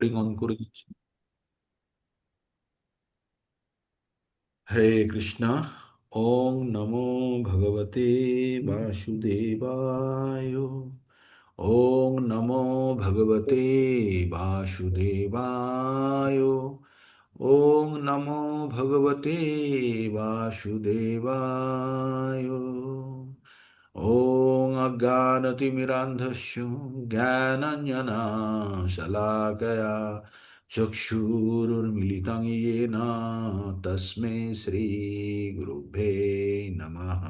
On করে দিচ্ছি। হরে কৃষ্ণ। ওং নমো ভগবতে বাসুদেবায়। ওং নমো ভগবতে বাসুদেবায়। ওং নমো ভগবতে বাসুদেবায়। ওং অজ্ঞানতিমিরান্ধস্য জ্ঞানাঞ্জনশলাকয়া চক্ষুरुन्मिलितं येन তস্मै শ্রীগুরুভ্যে নমঃ।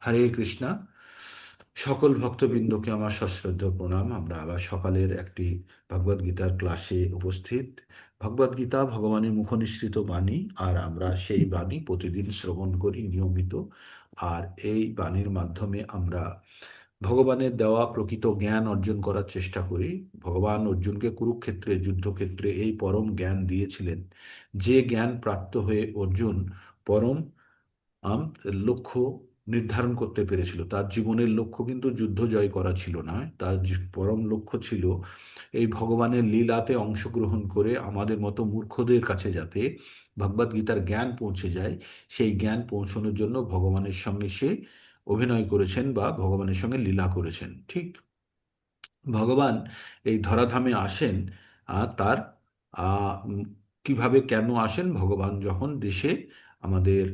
হরে কৃষ্ণা। সকল ভক্তবৃন্দকে আমার সশ্রদ্ধ প্রণাম। আমরা আবার সকালের একটি ভগবদ গীতার ক্লাসে উপস্থিত। ভগবদ গীতা ভগবানের মুখনিসৃত বাণী, আর আমরা সেই বাণী প্রতিদিন শ্রবণ করি নিয়মিত। আর এই বাণীর মাধ্যমে আমরা ভগবানের দেওয়া প্রকৃত জ্ঞান অর্জন করার চেষ্টা করি। ভগবান অর্জুনকে কুরুক্ষেত্রে যুদ্ধক্ষেত্রে এই পরম জ্ঞান দিয়েছিলেন, যে জ্ঞান প্রাপ্ত হয়ে অর্জুন পরম আম লক্ষ্য নির্ধারণ করতে পেরেছিল। তার জীবনের লক্ষ্য কিন্তু যুদ্ধ জয় করা ছিল না, তার পরম লক্ষ্য ছিল এই ভগবানের লীলাতে অংশগ্রহণ করে আমাদের মতো মূর্খদের কাছে যাতে ভগবদ গীতার জ্ঞান পৌঁছে যায়, সেই জ্ঞান পৌঁছানোর জন্য ভগবানের সঙ্গে সে অভিনয় করেছেন বা ভগবানের সঙ্গে লীলা করেছেন। ঠিক ভগবান এই ধরাধামে আসেন, তার উম, কিভাবে কেন আসেন? ভগবান যখন দেশে আমাদের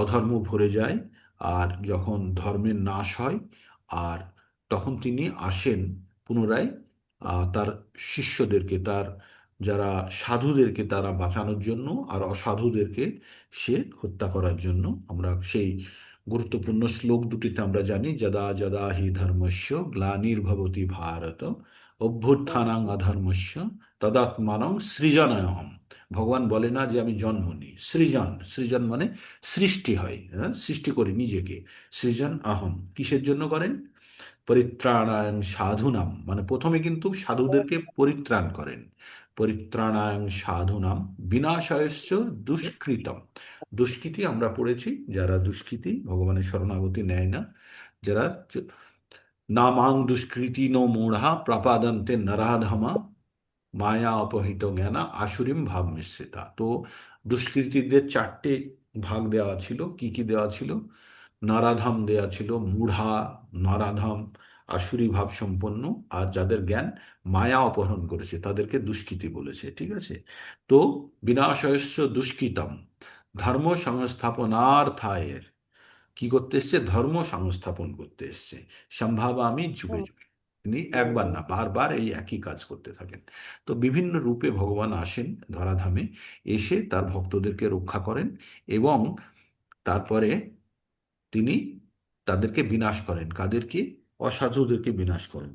অধর্ম ভরে যায়, আর যখন ধর্মের নাশ হয়, আর তখন তিনি আসেন পুনরায় তার শিষ্যদেরকে, তার যারা সাধুদেরকে তারা বাঁচানোর জন্য, আর অসাধুদেরকে সে হত্যা করার জন্য। আমরা সেই গুরুত্বপূর্ণ শ্লোক দুটিতে আমরা জানি, যদা যদা হি ধর্মস্য গ্লানির্ভবতি ভারত অভ্যুত্থানাং অধর্মস্য তদাত্মানং সৃজনয়হম। ভগবান বলে না যে আমি জন্ম নিই, সৃজন, সৃজন মানে সৃষ্টি হয়, হ্যাঁ, সৃষ্টি করি নিজেকে। সৃজন অহম কিসের জন্য করেন? পরিত্রাণায়ং সাধুনাম, মানে প্রথমে কিন্তু সাধুদেরকে পরিত্রাণ করেন। পরিত্রাণায়ং সাধুনাম বিনাশায়শ্চ দুষ্কৃতম। দুষ্কৃতি আমরা পড়েছি, যারা দুষ্কৃতি ভগবানের শরণাগতি নেয় না, যারা নামাং দুষ্কৃতি নো মূঢ়া প্রপাদন্তে নরাধমা মায়া অপহৃত জ্ঞানা আসুরিম ভাব মিশ্রিতা। তো দুষ্কৃতীদের চারটে ভাগ দেওয়া ছিল। কি কি দেওয়া ছিল? নরাধাম দেওয়া ছিল, মূঢ়া, নরাধাম, আসুরি ভাব সম্পন্ন, আর যাদের জ্ঞান মায়া অপহরণ করেছে তাদেরকে দুষ্কৃতী বলেছে। ঠিক আছে? তো বিনাশয়স্য দুষ্কৃতম ধর্ম সংস্থাপনার্থায় কি করতে এসছে? ধর্ম সংস্থাপন করতে এসছে। সম্ভাবামি যুগে যুগে। তিনি একবার না বারবার এই একই কাজ করতে থাকেন। তো বিভিন্ন রূপে ভগবান আসেন ধরাধামে, এসে তার ভক্তদেরকে রক্ষা করেন, এবং তারপরে তিনি তাদেরকে বিনাশ করেন। কাদেরকে? অসাধুদেরকে বিনাশ করেন।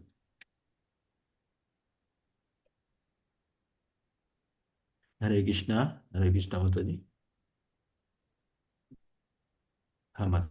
হরে কৃষ্ণ। হরে কৃষ্ণ মাতাজি। হ্যাঁ মা।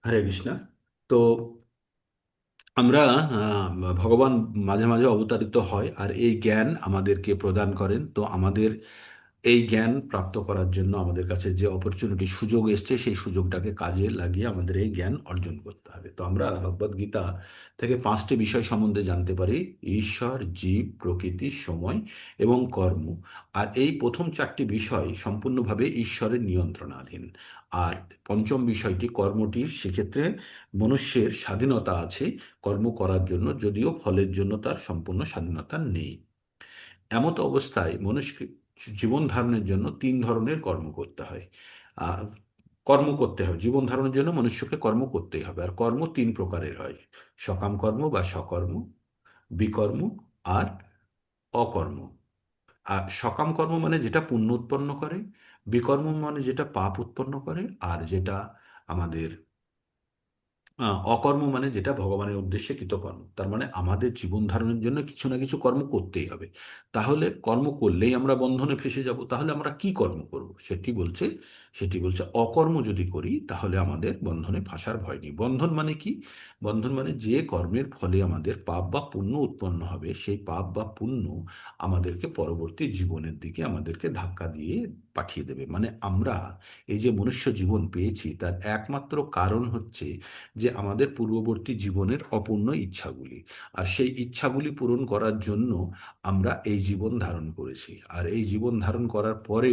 হরে কৃষ্ণ। তো আমরা ভগবান মাঝে মাঝে অবতারিত হয় আর এই জ্ঞান আমাদেরকে প্রদান করেন। তো আমাদের এই জ্ঞান প্রাপ্ত করার জন্য আমাদের কাছে যে অপরচুনিটি সুযোগ এসছে সেই সুযোগটাকে কাজে লাগিয়ে আমাদের এই জ্ঞান অর্জন করতে হবে। তো আমরা ভগবদ গীতা থেকে পাঁচটি বিষয় সম্বন্ধে জানতে পারি: ঈশ্বর, জীব, প্রকৃতি, সময় এবং কর্ম। আর এই প্রথম চারটি বিষয় সম্পূর্ণভাবে ঈশ্বরের নিয়ন্ত্রণাধীন। আর পঞ্চম বিষয়টি কর্মটির, সেক্ষেত্রে মনুষ্যের স্বাধীনতা আছে কর্ম করার জন্য, যদিও ফলের জন্য তার সম্পূর্ণ স্বাধীনতা নেই। এমত অবস্থায় মনুষ্যকে জীবন ধারণের জন্য তিন ধরনের কর্ম করতে হয়। আর কর্ম করতে হবে জীবন ধারণের জন্য, মনুষ্যকে কর্ম করতেই হবে। আর কর্ম তিন প্রকারের হয়: সকাম কর্ম বা সকর্ম, বিকর্ম আর অকর্ম। আর সকাম কর্ম মানে যেটা পুণ্য উৎপন্ন করে, বিকর্ম মানে যেটা পাপ উৎপন্ন করে, আর যেটা আমাদের অকর্ম মানে যেটা ভগবানের উদ্দেশ্যে কৃতকর্ম। তার মানে আমাদের জীবন ধারণের জন্য কিছু না কিছু কর্ম করতেই হবে। তাহলে কর্ম করলেই আমরা বন্ধনে ফেসে যাব। তাহলে আমরা কি কর্ম করব? সেটি বলছে অকর্ম যদি করি তাহলে আমাদের বন্ধনে ফাঁসার ভয় নেই। বন্ধন মানে কি? বন্ধন মানে যে কর্মের ফলে আমাদের পাপ বা পুণ্য উৎপন্ন হবে, সেই পাপ বা পুণ্য আমাদেরকে পরবর্তী জীবনের দিকে আমাদেরকে ধাক্কা দিয়ে পাঠিয়ে দেবে। মানে আমরা এই যে মনুষ্য জীবন পেয়েছি তার একমাত্র কারণ হচ্ছে যে আমাদের পূর্ববর্তী জীবনের অপূর্ণ ইচ্ছাগুলি। আর সেই ইচ্ছাগুলি পূরণ করার জন্য আমরা এই জীবন ধারণ করেছি। আর এই জীবন ধারণ করার পরে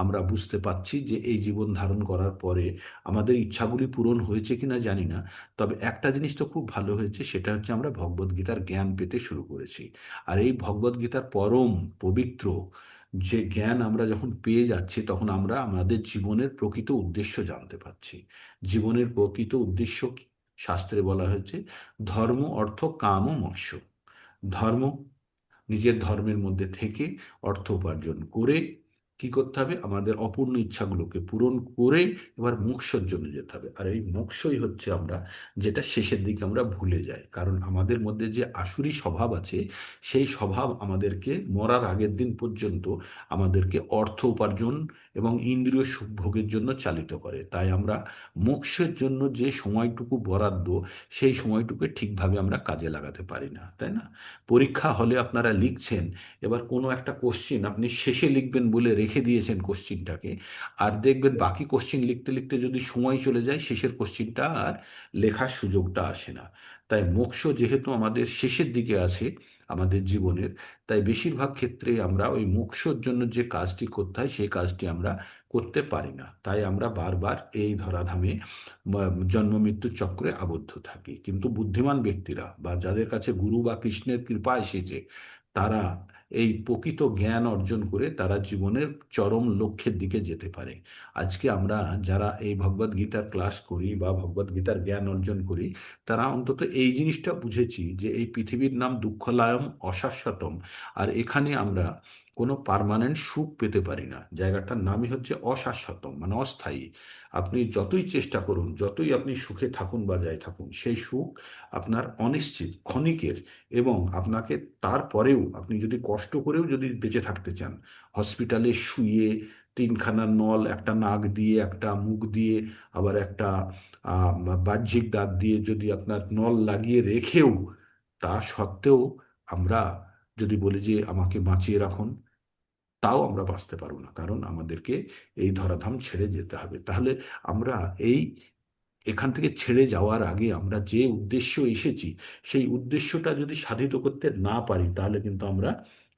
আমরা বুঝতে পারছি যে এই জীবন ধারণ করার পরে আমাদের ইচ্ছাগুলি পূরণ হয়েছে কিনা জানি না। তবে একটা জিনিস তো খুব ভালো হয়েছে, সেটা হচ্ছে আমরা ভগবদ্গীতার জ্ঞান পেতে শুরু করেছি। আর এই ভগবদ্গীতার পরম পবিত্র যে জ্ঞান আমরা যখন পেয়ে যাচ্ছি, তখন আমরা আমাদের জীবনের প্রকৃত উদ্দেশ্য জানতে পারছি। জীবনের প্রকৃত উদ্দেশ্য কি? শাস্ত্রে বলা হয়েছে ধর্ম, অর্থ, কাম ও মোক্ষ। ধর্ম, নিজের ধর্মের মধ্যে থেকে অর্থ উপার্জন করে কি করতে হবে? আমাদের অপূর্ণ ইচ্ছাগুলোকে পূরণ করে এবার মোক্ষর জন্য যেতে হবে। আর এই মোক্ষই হচ্ছে আমরা যেটা শেষের দিকে আমরা ভুলে যাই, কারণ আমাদের মধ্যে যে আসুরি স্বভাব আছে, সেই স্বভাব আমাদেরকে মরার আগের দিন পর্যন্ত আমাদেরকে অর্থ উপার্জন এবং ইন্দ্রিয় সুখ ভোগের জন্য চালিত করে। তাই আমরা মোক্ষের জন্য যে সময়টুকু বরাদ্দ, সেই সময়টুকু ঠিকভাবে আমরা কাজে লাগাতে পারি না, তাই না? পরীক্ষা হলে আপনারা লিখছেন, এবার কোনো একটা কোশ্চিন আপনি শেষে লিখবেন বলে রেখে দিয়েছেন কোশ্চিনটাকে, আর দেখবেন বাকি কোশ্চিন লিখতে লিখতে যদি সময় চলে যায়, শেষের কোশ্চিনটা আর লেখার সুযোগটা আসে না। তাই মোক্ষ যেহেতু আমাদের শেষের দিকে আছে আমাদের জীবনের, তাই বেশিরভাগ ক্ষেত্রে আমরা ওই মোক্ষর জন্য যে কাজটি করতে হয় সেই কাজটি আমরা করতে পারি না। তাই আমরা বারবার এই ধরাধামে জন্ম মৃত্যু চক্রে আবদ্ধ থাকি। কিন্তু বুদ্ধিমান ব্যক্তিরা বা যাদের কাছে গুরু বা কৃষ্ণের কৃপা এসেছে, তারা এই প্রকৃত জ্ঞান অর্জন করে তারা জীবনের চরম লক্ষ্যের দিকে যেতে পারে। আজকে আমরা যারা এই ভগবদ গীতার ক্লাস করি বা ভগবদ গীতার জ্ঞান অর্জন করি, তারা অন্তত এই জিনিসটা বুঝেছি যে এই পৃথিবীর নাম দুঃখলায়ম অশাশ্বতম। আর এখানে আমরা কোনো পার্মানেন্ট সুখ পেতে পারি না। জায়গাটার নামই হচ্ছে অশাশ্বতম, মানে অস্থায়ী। আপনি যতই চেষ্টা করুন, যতই আপনি সুখে থাকুন বা যাই থাকুন, সেই সুখ আপনার অনিশ্চিত, ক্ষণিকের। এবং আপনাকে তারপরেও আপনি যদি কষ্ট করেও যদি বেঁচে থাকতে চান, হসপিটালে শুয়ে তিনখানা নল, একটা নাক দিয়ে, একটা মুখ দিয়ে, আবার একটা আহ, বাহ্যিক দাঁত দিয়ে যদি আপনার নল লাগিয়ে রেখেও, তা সত্ত্বেও আমরা যদি বলি যে আমাকে বাঁচিয়ে রাখুন, তাও আমরা বাঁচতে পারবো না, কারণ আমাদেরকে এই ধরাধাম ছেড়ে যেতে হবে। তাহলে আমরা এই এখান থেকে ছেড়ে যাওয়ার আগে আমরা যে উদ্দেশ্য এসেছি, সেই উদ্দেশ্যটা যদি সাধিত করতে না পারি, তাহলে কিন্তু আমরা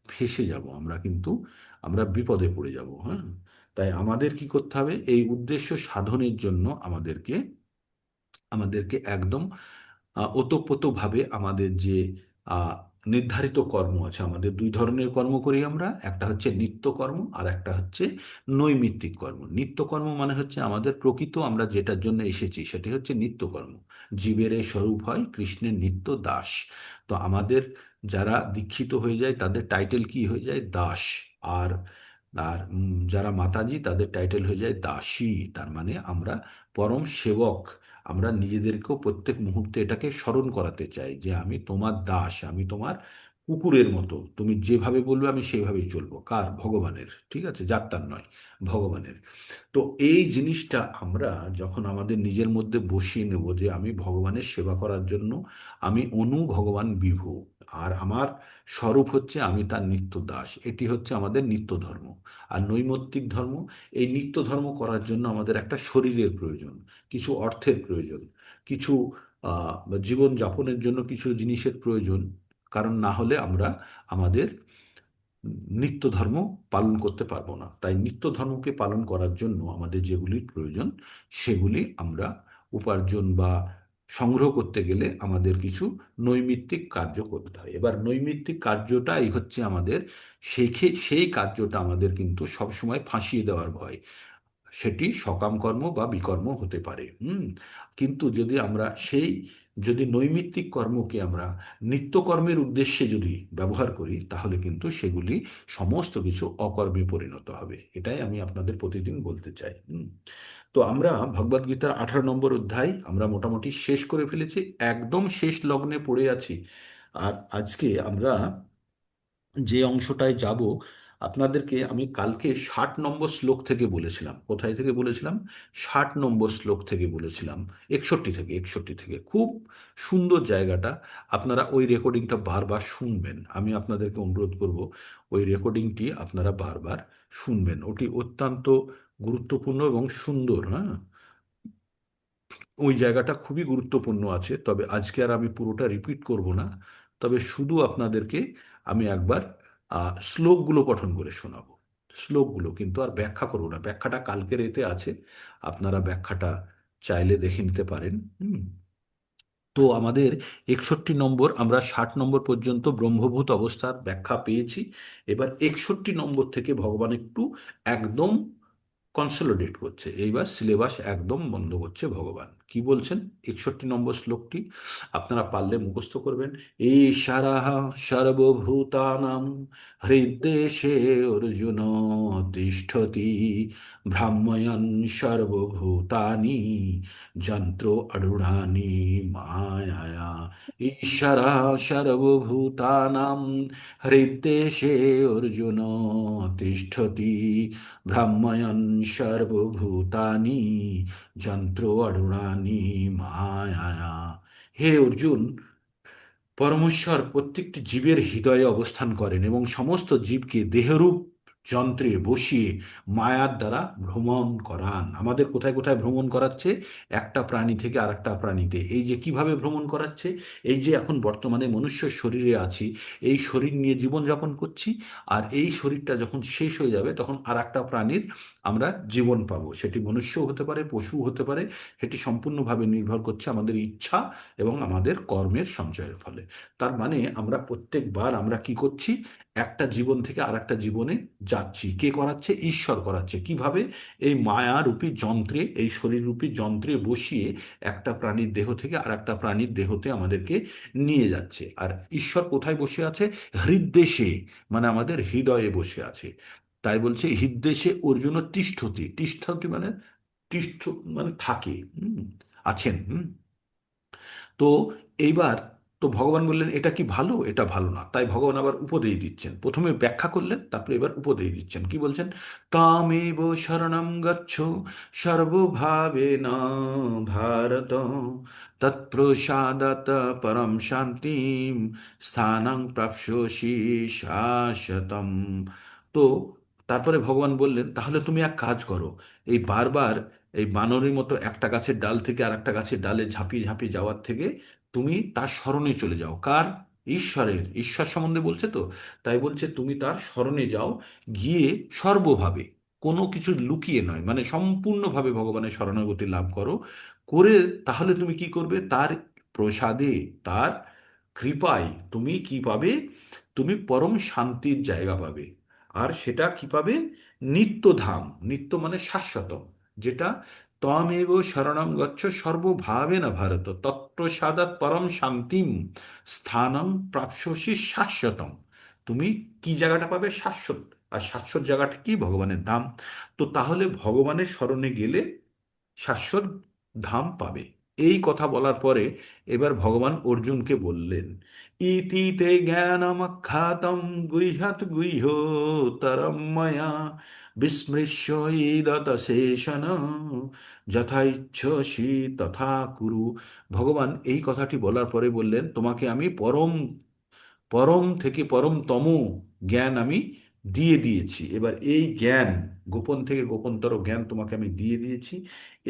ফেঁসে যাব, আমরা বিপদে পড়ে যাব। হ্যাঁ, তাই আমাদের কি করতে হবে? এই উদ্দেশ্য সাধনের জন্য আমাদেরকে একদম ওতপ্রোতভাবে আমাদের যে আহ, নির্ধারিত কর্ম আছে, আমাদের দুই ধরনের কর্ম করি আমরা, একটা হচ্ছে নিত্যকর্ম আর একটা হচ্ছে নৈমিত্তিক কর্ম। নিত্যকর্ম মানে হচ্ছে আমাদের প্রকৃত আমরা যেটার জন্য এসেছি সেটি হচ্ছে নিত্যকর্ম। জীবের এই স্বরূপ হয় কৃষ্ণের নিত্য দাস। তো আমাদের যারা দীক্ষিত হয়ে যায় তাদের টাইটেল কি হয়ে যায়? দাস। আর আর যারা মাতাজি তাদের টাইটেল হয়ে যায় দাসী। তার মানে আমরা পরম সেবক। আমরা নিজেদেরকেও প্রত্যেক মুহূর্তে এটাকে স্মরণ করাতে চাই যে আমি তোমার দাস, আমি তোমার কুকুরের মতো, তুমি যেভাবে বলবে আমি সেইভাবেই চলবো। কার? ভগবানের। ঠিক আছে, যাত্রার নয়, ভগবানের। তো এই জিনিসটা আমরা যখন আমাদের নিজের মধ্যে বসিয়ে নেব যে আমি ভগবানের সেবা করার জন্য আমি অনু, ভগবান বিভু, আর আমার স্বরূপ হচ্ছে আমি তার নিত্য দাস, এটি হচ্ছে আমাদের নিত্য ধর্ম। আর নৈমিত্তিক ধর্ম, এই নিত্য ধর্ম করার জন্য আমাদের একটা শরীরের প্রয়োজন, কিছু অর্থের প্রয়োজন, কিছু জীবন যাপনের জন্য কিছু জিনিসের প্রয়োজন। কারণ না হলে আমরা আমাদের নিত্য ধর্ম পালন করতে পারবো না। তাই নিত্য ধর্মকে পালন করার জন্য আমাদের যেগুলির প্রয়োজন সেগুলি আমরা উপার্জন বা সংগ্রহ করতে গেলে আমাদের কিছু নৈমিত্তিক কার্য করতে হয়। এবার নৈমিত্তিক কার্যটাই হচ্ছে আমাদের, সেই কার্যটা আমাদের কিন্তু সবসময় ফাঁসিয়ে দেওয়ার ভয়। সেটি সকাম কর্ম বা বিকর্ম হতে পারে। কিন্তু যদি আমরা যদি নৈমিত্তিক কর্মকে আমরা নিত্যকর্মের উদ্দেশ্যে যদি ব্যবহার করি তাহলে কিন্তু সেগুলি সমস্ত কিছু অকর্মে পরিণত হবে। এটাই আমি আপনাদের প্রতিদিন বলতে চাই। তো আমরা ভগবদ গীতার 18 নম্বর অধ্যায় আমরা মোটামুটি শেষ করে ফেলেছি, একদম শেষ লগ্নে পড়ে আছি। আর আজকে আমরা যে অংশটায় যাব, আপনাদেরকে আমি কালকে 60 নম্বর শ্লোক থেকে বলেছিলাম। কোথায় থেকে বলেছিলাম? 60 নম্বর শ্লোক থেকে বলেছিলাম। 61 থেকে খুব সুন্দর জায়গাটা। আপনারা ওই রেকর্ডিংটা বারবার শুনবেন, আমি আপনাদেরকে অনুরোধ করব ওই রেকর্ডিংটি আপনারা বারবার শুনবেন। ওটি অত্যন্ত গুরুত্বপূর্ণ এবং সুন্দর। হ্যাঁ, ওই জায়গাটা খুবই গুরুত্বপূর্ণ আছে। তবে আজকে আর আমি পুরোটা রিপিট করব না, তবে শুধু আপনাদেরকে আমি একবার শ্লোকগুলো পঠন করে শোনাবো। শ্লোকগুলো কিন্তু আর ব্যাখ্যা করবো না, ব্যাখ্যাটা কালকের এতে আছে, আপনারা ব্যাখ্যাটা চাইলে দেখে নিতে পারেন। তো আমাদের 61 নম্বর, আমরা 60 নম্বর পর্যন্ত ব্রহ্মভূত অবস্থার ব্যাখ্যা পেয়েছি। এবার 61 নম্বর থেকে ভগবান একটু একদম কনসোলিডেট করছে, এইবার সিলেবাস একদম বন্ধ করছে ভগবান। কি বলছেন 61 নম্বর শ্লোকটি? আপনারা পারলে মুখস্থ করবেন। ঈশারঃ সর্বভূতানাং হৃদ্দেশে অর্জুন তিষ্ঠতি ভ্রাম্যয়ন সর্বভূতানি যন্ত্র অরূঢ়ানি মায়া। ঈশ্বরঃ সর্বভূতানাং হৃদ্দেশে অর্জুন তিষ্ঠতি ভ্রাম্যয়ন সর্বভূতানি যন্ত্র অরূঢ়ানি মায়া। হে অর্জুন, পরমেশ্বর প্রত্যেকটি জীবের হৃদয়ে অবস্থান করেন এবং সমস্ত জীবকে দেহরূপ যন্ত্রে বসিয়ে মায়ার দ্বারা ভ্রমণ করান। আমাদের কোথায় কোথায় ভ্রমণ করাচ্ছে? একটা প্রাণী থেকে আরেকটা প্রাণীতে। এই যে কিভাবে ভ্রমণ করাচ্ছে, এই যে এখন বর্তমানে মনুষ্য শরীরে আছি, এই শরীর নিয়ে জীবনযাপন করছি, আর এই শরীরটা যখন শেষ হয়ে যাবে তখন আর একটা প্রাণীর আমরা জীবন পাবো। সেটি মনুষ্য হতে পারে, পশু হতে পারে, সেটি সম্পূর্ণভাবে নির্ভর করছে আমাদের ইচ্ছা এবং আমাদের কর্মের সঞ্চয়ের ফলে। তার মানে আমরা প্রত্যেকবার আমরা কি করছি? একটা জীবন থেকে আর একটা জীবনে যাচ্ছি। কে করাচ্ছে? ঈশ্বর করাচ্ছে। কিভাবে? এই মায়ারূপী যন্ত্রে, এই শরীররূপী যন্ত্রে বসিয়ে একটা প্রাণীর দেহ থেকে আর একটা প্রাণীর দেহতে আমাদেরকে নিয়ে যাচ্ছে। আর ঈশ্বর কোথায় বসে আছে? হৃদ্দেশে, মানে আমাদের হৃদয়ে বসে আছে। তাই বলছে হৃদ্দেশে অর্জুন তিষ্ঠতি। তিষ্ঠতি মানে তিষ্ঠ মানে থাকে, আছেন। তো এইবার তো ভগবান বললেন এটা কি ভালো, এটা ভালো না। তাই ভগবান আবার উপদেশ দিচ্ছেন, প্রথমে ব্যাখ্যা করলেন তারপরে এবার উপদেশ দিচ্ছেন। কি বলছেন? তামেব শরণং গচ্ছ সর্বভাবেন ভারত তৎপ্রসাদাত পরম শান্তিম স্থানং প্রাপ্স্যসি শাশ্বতম। তো তারপরে ভগবান বললেন তাহলে তুমি এক কাজ করো, এই বারবার এই বানরের মতো একটা গাছের ডাল থেকে আর একটা গাছের ডালে ঝাঁপিয়ে ঝাঁপিয়ে যাওয়ার থেকে তুমি তার স্মরণে চলে যাও। কার? ঈশ্বরের। ঈশ্বর সম্বন্ধে বলছে তো, তাই বলছে তুমি তার স্মরণে যাও, গিয়ে সর্বভাবে, কোনো কিছু লুকিয়ে নয়, মানে সম্পূর্ণভাবে ভগবানের শরণাগতি লাভ করো। করে তাহলে তুমি কি করবে? তার প্রসাদে, তার কৃপায় তুমি কি পাবে? তুমি পরম শান্তির জায়গা পাবে। আর সেটা কি পাবে? নিত্যধাম। নিত্য মানে শাশ্বত, যেটা ত্বমেব শরণং গচ্ছ সর্বভাবেন ভারত তৎপ্রসাদাৎ পরম শান্তিম স্থানং প্রাপ্স্যসি শাশ্বতম। তুমি কি জায়গাটা পাবে? শাশ্বত। আর শাশ্বত জায়গাটা কি? ভগবানের ধাম। তো তাহলে ভগবানের শরণে গেলে শাশ্বত ধাম পাবে। এই কথা বলার পরে এবার ভগবান অর্জুনকে বললেন, ইতিতে জ্ঞানমখ্যাতম গুহ্যত গুহ্যতরম ময়া বিস্মৃশ্য ইদতশেষন যথা ইচ্ছসি তথা কুরু। ভগবান এই কথাটি বলার পরে বললেন, তোমাকে আমি পরম পরম থেকে পরমতম জ্ঞান আমি দিয়ে দিয়েছি। এবার এই জ্ঞান, গোপন থেকে গোপনতর জ্ঞান তোমাকে আমি দিয়ে দিয়েছি।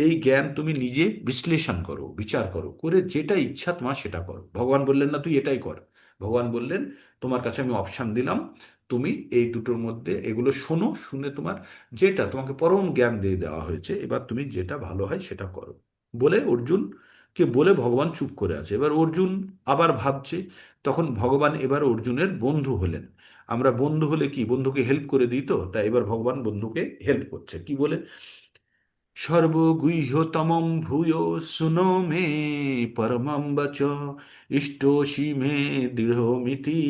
এই জ্ঞান তুমি নিজে বিশ্লেষণ করো, বিচার করো, করে যেটা ইচ্ছা তোমার সেটা করো। ভগবান বললেন না তুই এটাই কর, ভগবান বললেন তোমার কাছে আমি অপশান দিলাম, তুমি এই দুটোর মধ্যে এগুলো শোনো, শুনে তোমার যেটা তোমাকে পরম জ্ঞান দিয়ে দেওয়া হয়েছে, এবার তুমি যেটা ভালো হয় সেটা করো। বলে অর্জুনকে বলে ভগবান চুপ করে আছে। এবার অর্জুন আবার ভাবছে। তখন ভগবান এবার অর্জুনের বন্ধু হলেন। আমরা বন্ধু হলে কি বন্ধুকে হেল্প করে দিই, তো তাই এবার ভগবান বন্ধুকে হেল্প করছে কি বলে, সর্বগুহ্যতমম ভূয় শুনো মে পরমম বচ ইষ্টোষি মে দৃঢ়মিতি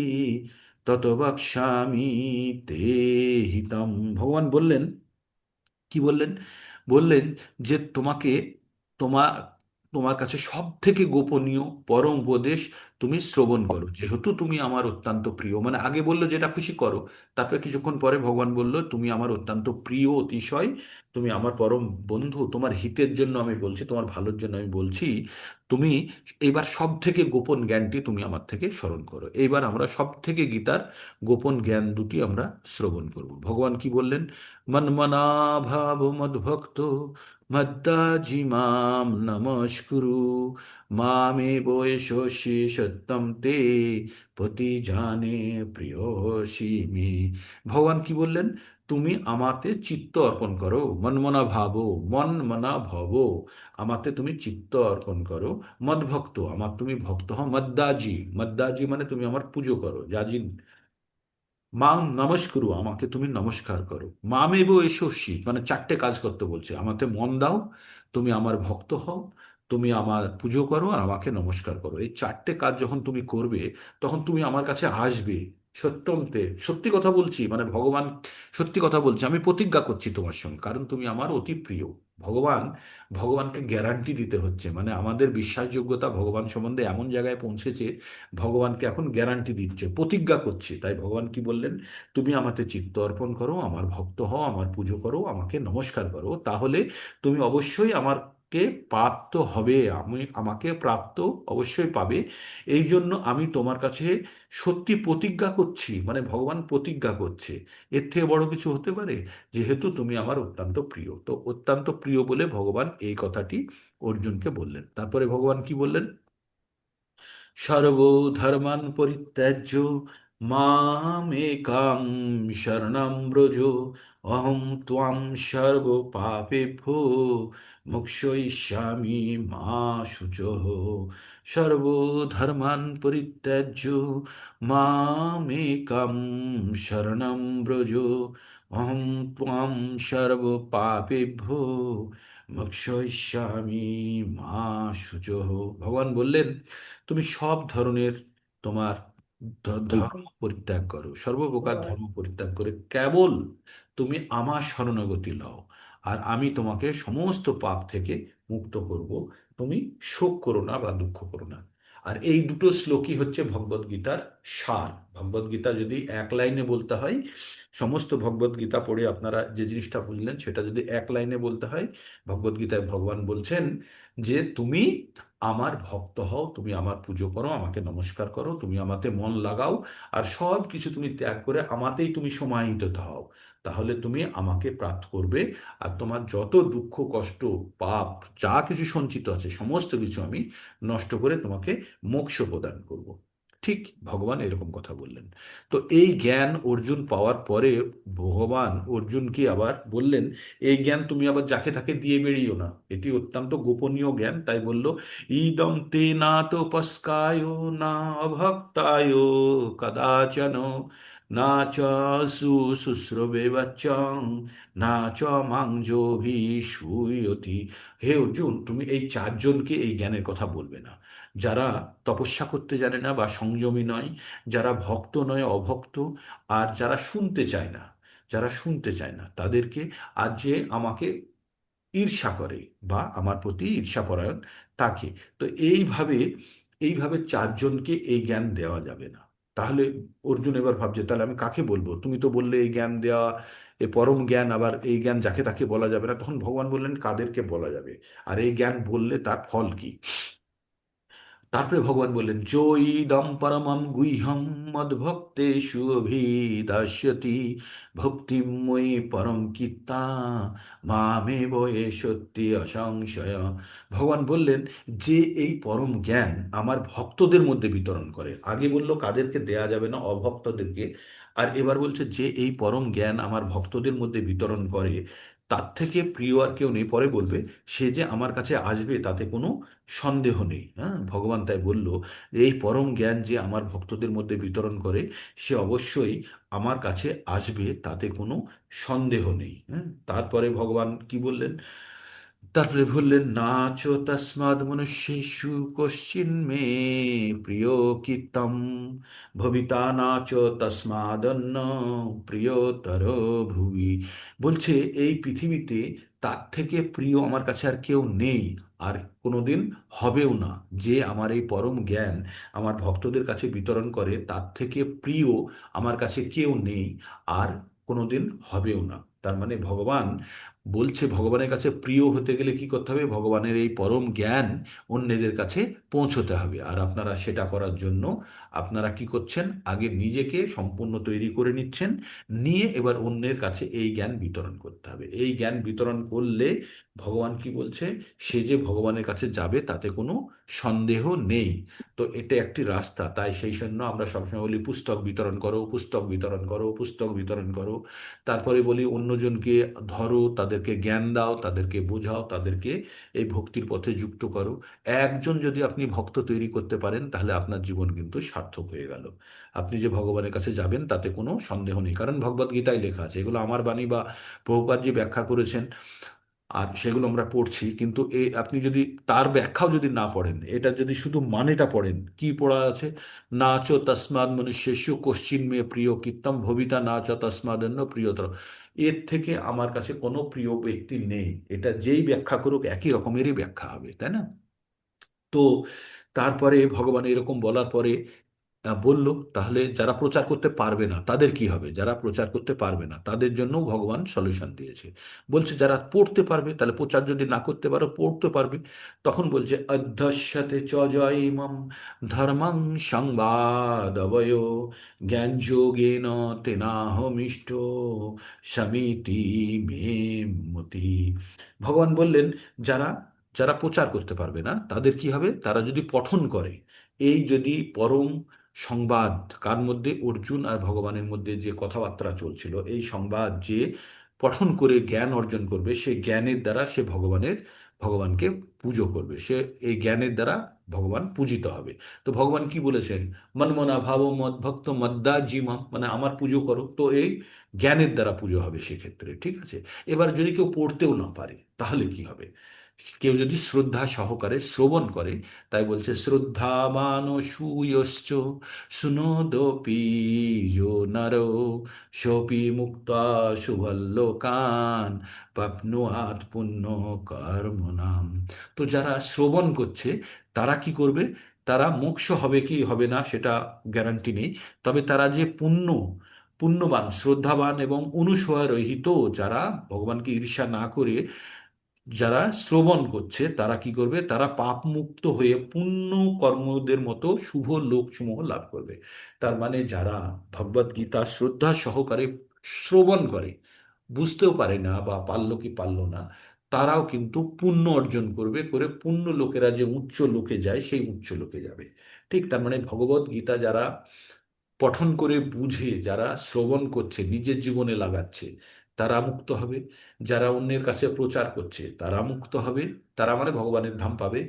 তত বক্ষ্যামি তে হিতম। ভগবান বললেন, কি বললেন, বললেন যে তোমাকে, তোমার তোমার কাছে সব থেকে গোপনীয় পরম উপদেশ তুমি শ্রবণ করো, যেহেতু তুমি আমার অত্যন্ত প্রিয়। মানে আগে বললো যেটা খুশি করো, তারপরে কিছুক্ষণ পরে ভগবান বলল তুমি আমার অত্যন্ত প্রিয় অতিশয়, তুমি আমার পরম বন্ধু, তোমার হিতের জন্য আমি বলছি, তোমার ভালোর জন্য আমি বলছি, তুমি এবার সব থেকে গোপন জ্ঞানটি তুমি আমার থেকে স্মরণ করো। এইবার আমরা সব থেকে গীতার গোপন জ্ঞান দুটি আমরা শ্রবণ করব। ভগবান কি বললেন, মন্মনা ভাব মদ্ভক্ত মদ্দাজি মাম নমস্কুরু মামে বয়সী সত্যম তে পতি জানে প্রিয়সী মে। ভগবান কি বললেন, তুমি আমাতে চিত্ত অর্পণ করো, মনমনা ভাবো, মন মনা ভব, আমাতে তুমি চিত্ত অর্পণ করো। মদ্ভক্ত, আমার তুমি ভক্ত হও। মদ্দাজি, মদ্দাজি মানে তুমি আমার পুজো করো, যাজি। মাম নমস্কুরু, আমাকে তুমি নমস্কার করো। মামেব এষস্যি মানে চারটে কাজ করতে বলছে, আমাকে মন দাও, তুমি আমার ভক্ত হও, তুমি আমার পুজো করো, আর আমাকে নমস্কার করো। এই চারটে কাজ যখন তুমি করবে, তখন তুমি আমার কাছে আসবে সত্যন্তে। সত্যি কথা বলছি, মানে ভগবান সত্যি কথা বলছি, আমি প্রতিজ্ঞা করছি তোমার সঙ্গে, কারণ তুমি আমার অতি প্রিয়। ভগবান, ভগবানকে গ্যারান্টি দিতে হচ্ছে, মানে আমাদের বিশ্বাসযোগ্যতা ভগবান সম্বন্ধে এমন জায়গায় পৌঁছেছে, ভগবানকে এখন গ্যারান্টি দিচ্ছে, প্রতিজ্ঞা করছে। তাই ভগবান কি বললেন, তুমি আমাকে চিত্ত অর্পণ করো, আমার ভক্ত হও, আমার পুজো করো, আমাকে নমস্কার করো, তাহলে তুমি অবশ্যই আমাকে প্রাপ্ত হবে, আমি আমাকে প্রাপ্ত অবশ্যই পাবে। এই জন্য আমি তোমার কাছে সত্যি প্রতিজ্ঞা করছি, মানে ভগবান প্রতিজ্ঞা করছে। এর থেকে বড় কিছু হতে পারে? যেহেতু তুমি আমার অত্যন্ত প্রিয়, তো অত্যন্ত প্রিয় বলে ভগবান এই কথাটি অর্জুনকে বললেন। তারপরে ভগবান কি বললেন, সর্বধর্মান পরিত্যাজ্য মামেকাং শরণং ব্রজ অহং ত্বাং সর্ব পাপেভ্যো মোক্ষয়িষ্যামি মা শুচঃ। সর্বধর্মান পরিত্যাজ্য মামেকাং শরণং ব্রজ অহং ত্বাং সর্ব পাপেভ্যো মোক্ষয়িষ্যামি মা শুচঃ। ভগবান বললেন, তুমি সব ধরনের তোমার ধর্ম পরিত্যাগ করো, সর্বপ্রকার ধর্ম পরিত্যাগ করে কেবল তুমি আমার শরণাগতি লও, আর আমি তোমাকে সমস্ত পাপ থেকে মুক্ত করব। তুমি শোক করো না বা দুঃখ করো না। আর এই দুটো শ্লোকই হচ্ছে ভগবদ গীতার সার। ভগবদ গীতা যদি এক লাইনে বলতে হয়, সমস্ত ভগবদ গীতা পড়ে আপনারা যে জিনিসটা বুঝলেন সেটা যদি এক লাইনে বলতে হয়, ভগবদ গীতায় ভগবান বলছেন যে তুমি আমার ভক্ত হও, তুমি আমার পুজো করো, আমাকে নমস্কার করো, তুমি আমাতে মন লাগাও, আর সব কিছু তুমি ত্যাগ করে আমাতেই তুমি সমাহিত হও, তাহলে তুমি আমাকে প্রাপ্ত করবে। আর তোমার যত দুঃখ কষ্ট পাপ যা কিছু সঞ্চিত আছে সমস্ত কিছু আমি নষ্ট করে তোমাকে মোক্ষ প্রদান করব। ঠিক ভগবান এরকম কথা বললেন। তো এই জ্ঞান অর্জুন পাওয়ার পরে ভগবান অর্জুনকে আবার বললেন, এই জ্ঞান তুমি আবার যাকে তাকে দিয়ে বেরিও না, এটি অত্যন্ত গোপনীয় জ্ঞান। তাই বলল, ইদম তে না তোপস্কায় না অভক্তায় কদাচন না চ শুশ্রবে বাচ্চং না চ মাংযোভিষূয়তি। হে অর্জুন, তুমি এই চারজনকে এই জ্ঞানের কথা বলবে না, যারা তপস্যা করতে জানে না বা সংযমী নয়, যারা ভক্ত নয় অভক্ত, আর যারা শুনতে চায় না, যারা শুনতে চায় না তাদেরকে। আর যে আমাকে ঈর্ষা করে বা আমার প্রতি ঈর্ষাপরায়ণ তাকে। তো এইভাবে চারজনকে এই জ্ঞান দেওয়া যাবে না। তাহলে অর্জুন এবার ভাবছে, তাহলে আমি কাকে বলবো? তুমি তো বললে এই জ্ঞান দেওয়া, এ পরম জ্ঞান, আবার এই জ্ঞান যাকে তাকে বলা যাবে না। তখন ভগবান বললেন কাদেরকে বলা যাবে, আর এই জ্ঞান বললে তার ফল কি। তারপরে ভগবান বললেন, যোইদম পরমম গুহ্যম মদ্ভক্তেষু অভিদাস্যতি ভক্তিময়ী পরম কিত্তা মামেব এ সত্যি অসংশয়। ভগবান বললেন যে এই পরম জ্ঞান আমার ভক্তদের মধ্যে বিতরণ করে। আগে বলল কাদেরকে দেয়া যাবে না, অভক্তদেরকে। আর এবার বলছে যে এই পরম জ্ঞান আমার ভক্তদের মধ্যে বিতরণ করে, তার থেকে প্রিয় আর কেউ নেই। পরে বলবে সে যে আমার কাছে আসবে তাতে কোনো সন্দেহ নেই। হ্যাঁ, ভগবান তাই বলল এই পরম জ্ঞান যে আমার ভক্তদের মধ্যে বিতরণ করে, সে অবশ্যই আমার কাছে আসবে, তাতে কোনো সন্দেহ নেই। হ্যাঁ, তারপরে ভগবান কি বললেন? তারপরে বললেন, নাচ তস্মাদ মনুষ্যেষু কশ্চিন মে প্রিয় কীর্তম ভবিতা নাচ তস্মাদন্য প্রিয়তর ভুবি। বলছে এই পৃথিবীতে তার থেকে প্রিয় আমার কাছে আর কেউ নেই, আর কোনোদিন হবেও না। যে আমার এই পরম জ্ঞান আমার ভক্তদের কাছে বিতরণ করে, তার থেকে প্রিয় আমার কাছে কেউ নেই, আর কোনোদিন হবেও না। তার মানে ভগবান বলছে ভগবানের কাছে প্রিয় হতে গেলে কি করতে হবে? ভগবানের এই পরম জ্ঞান অন্যদের কাছে পৌঁছতে হবে। আর আপনারা সেটা করার জন্য আপনারা কি করছেন? আগে নিজেকে সম্পূর্ণ তৈরি করে নিচ্ছেন, নিয়ে এবার অন্যের কাছে এই জ্ঞান বিতরণ করতে হবে। এই জ্ঞান বিতরণ করলে ভগবান কি বলছে? সে যে ভগবানের কাছে যাবে তাতে কোনো সন্দেহ নেই। তো এটা একটি রাস্তা। তাই সেই জন্য আমরা সবসময় বলি পুস্তক বিতরণ করো, পুস্তক বিতরণ করো, পুস্তক বিতরণ করো। তারপরে বলি অন্যজনকে ধরো, তাদেরকে জ্ঞান দাও, তাদেরকে বোঝাও, তাদেরকে এই ভক্তির পথে যুক্ত করো। একজন যদি আপনি ভক্ত তৈরি করতে পারেন, তাহলে আপনার জীবন কিন্তু সার্থক হয়ে গেল। আপনি যে ভগবানের কাছে যাবেন তাতে কোনো সন্দেহ নেই, কারণ ভগবদ গীতায় লেখা আছে। এগুলো আমার বাণী বা প্রভুপাদ জি ব্যাখ্যা করেছেন, আর সেগুলো আমরা পড়ছি। কিন্তু আপনি যদি তার ব্যাখ্যাও যদি না পড়েন, এটা যদি শুধু মানেটা পড়েন, কি পড়া আছে? নাচ তস্মাদ মনুষ্যস্য কশ্চিন মে প্রিয় কীর্তম ভবিতা নাচ তস্মাদন্য প্রিয়তর। এর থেকে আমার কাছে কোনো প্রিয় ব্যক্তি নেই। এটা যেই ব্যাখ্যা করুক একই রকমেরই ব্যাখ্যা হবে, তাই না? তো তারপরে ভগবান এরকম বলার পরে বলল, তাহলে যারা প্রচার করতে পারবে না তাদের কি হবে? যারা প্রচার করতে পারবে না তাদের জন্য ভগবান সলিউশন দিয়েছে। বলছে যারা পড়তে পারবে, তাহলে প্রচার যদি না করতে পারো পড়তে পারবে। তখন বলছে, অধ্যস্যতে চ জয়িমম ধর্মং সংবাদবয় জ্ঞান যোগেন তেনাহমিষ্ট সমিতি মে মতি। ভগবান বললেন যারা যারা প্রচার করতে পারবে না তাদের কি হবে? তারা যদি পঠন করে, এই যদি পরম সংবাদ, কার মধ্যে? অর্জুন আর ভগবানের মধ্যে যে কথাবার্তা চলছিল, এই সংবাদ যে পঠন করে জ্ঞান অর্জন করবে, সেই জ্ঞানের দ্বারা সে ভগবানকে পুজো করবে। সে এই জ্ঞানের দ্বারা ভগবান পূজিত হবে। তো ভগবান কি বলেছেন? মনমনা ভাব মদ ভক্ত মদ্দা জিমাম, মানে আমার পুজো করো। তো এই জ্ঞানের দ্বারা পুজো হবে সেক্ষেত্রে, ঠিক আছে? এবার যদি কেউ পড়তেও না পারে তাহলে কি হবে? কেউ যদি শ্রদ্ধা সহকারে শ্রবণ করে, তাই বলছে শ্রদ্ধাবান সুয়শ্চ সুনোদপি যো নর সোপি মুক্তা শুভল্লোকান প্রাপ্নুয়াত পুণ্য কর্মণাম। তো যারা শ্রবণ করছে তারা কি করবে? তারা মোক্ষ হবে কি হবে না সেটা গ্যারান্টি নেই। তবে তারা যে পুণ্যবান, শ্রদ্ধাবান এবং অনুসয়া রহিত, যারা ভগবানকে ঈর্ষা না করে যারা শ্রবণ করছে, তারা কি করবে? তারা পাপ মুক্ত হয়ে পুণ্য কর্মদের মতো শুভ লোকসমূহ লাভ করবে। তার মানে যারা ভগবদ গীতা শ্রদ্ধা সহকারে শ্রবণ করে, বুঝতেও পারে না বা পারলো কি পারলো না, তারাও কিন্তু পুণ্য অর্জন করবে, করে পুণ্য লোকেরা যে উচ্চ লোকে যায় সেই উচ্চ লোকে যাবে। ঠিক তার মানে ভগবদ গীতা যারা পঠন করে বুঝে, যারা শ্রবণ করছে, নিজের জীবনে লাগাচ্ছে, তারা মুক্ত হবে। যারা অন্যের কাছে প্রচার করছে তারা মুক্ত হবে, তারা মানে ভগবানের ধাম পাবে।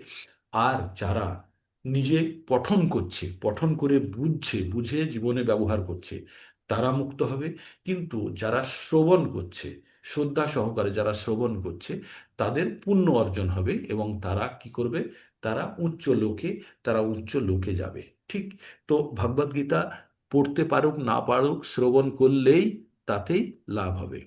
আর যারা নিজে পঠন করছে, পঠন করে বুঝছে, বুঝে জীবনে ব্যবহার করছে, তারা মুক্ত হবে। কিন্তু যারা শ্রবণ করছে, শ্রদ্ধা সহকারে যারা শ্রবণ করছে, তাদের পুণ্য অর্জন হবে এবং তারা কি করবে? তারা উচ্চ লোকে যাবে। ঠিক। তো ভগবদ গীতা পড়তে পারুক না পারুক, শ্রবণ করলেই তাতেই লাভ হবে।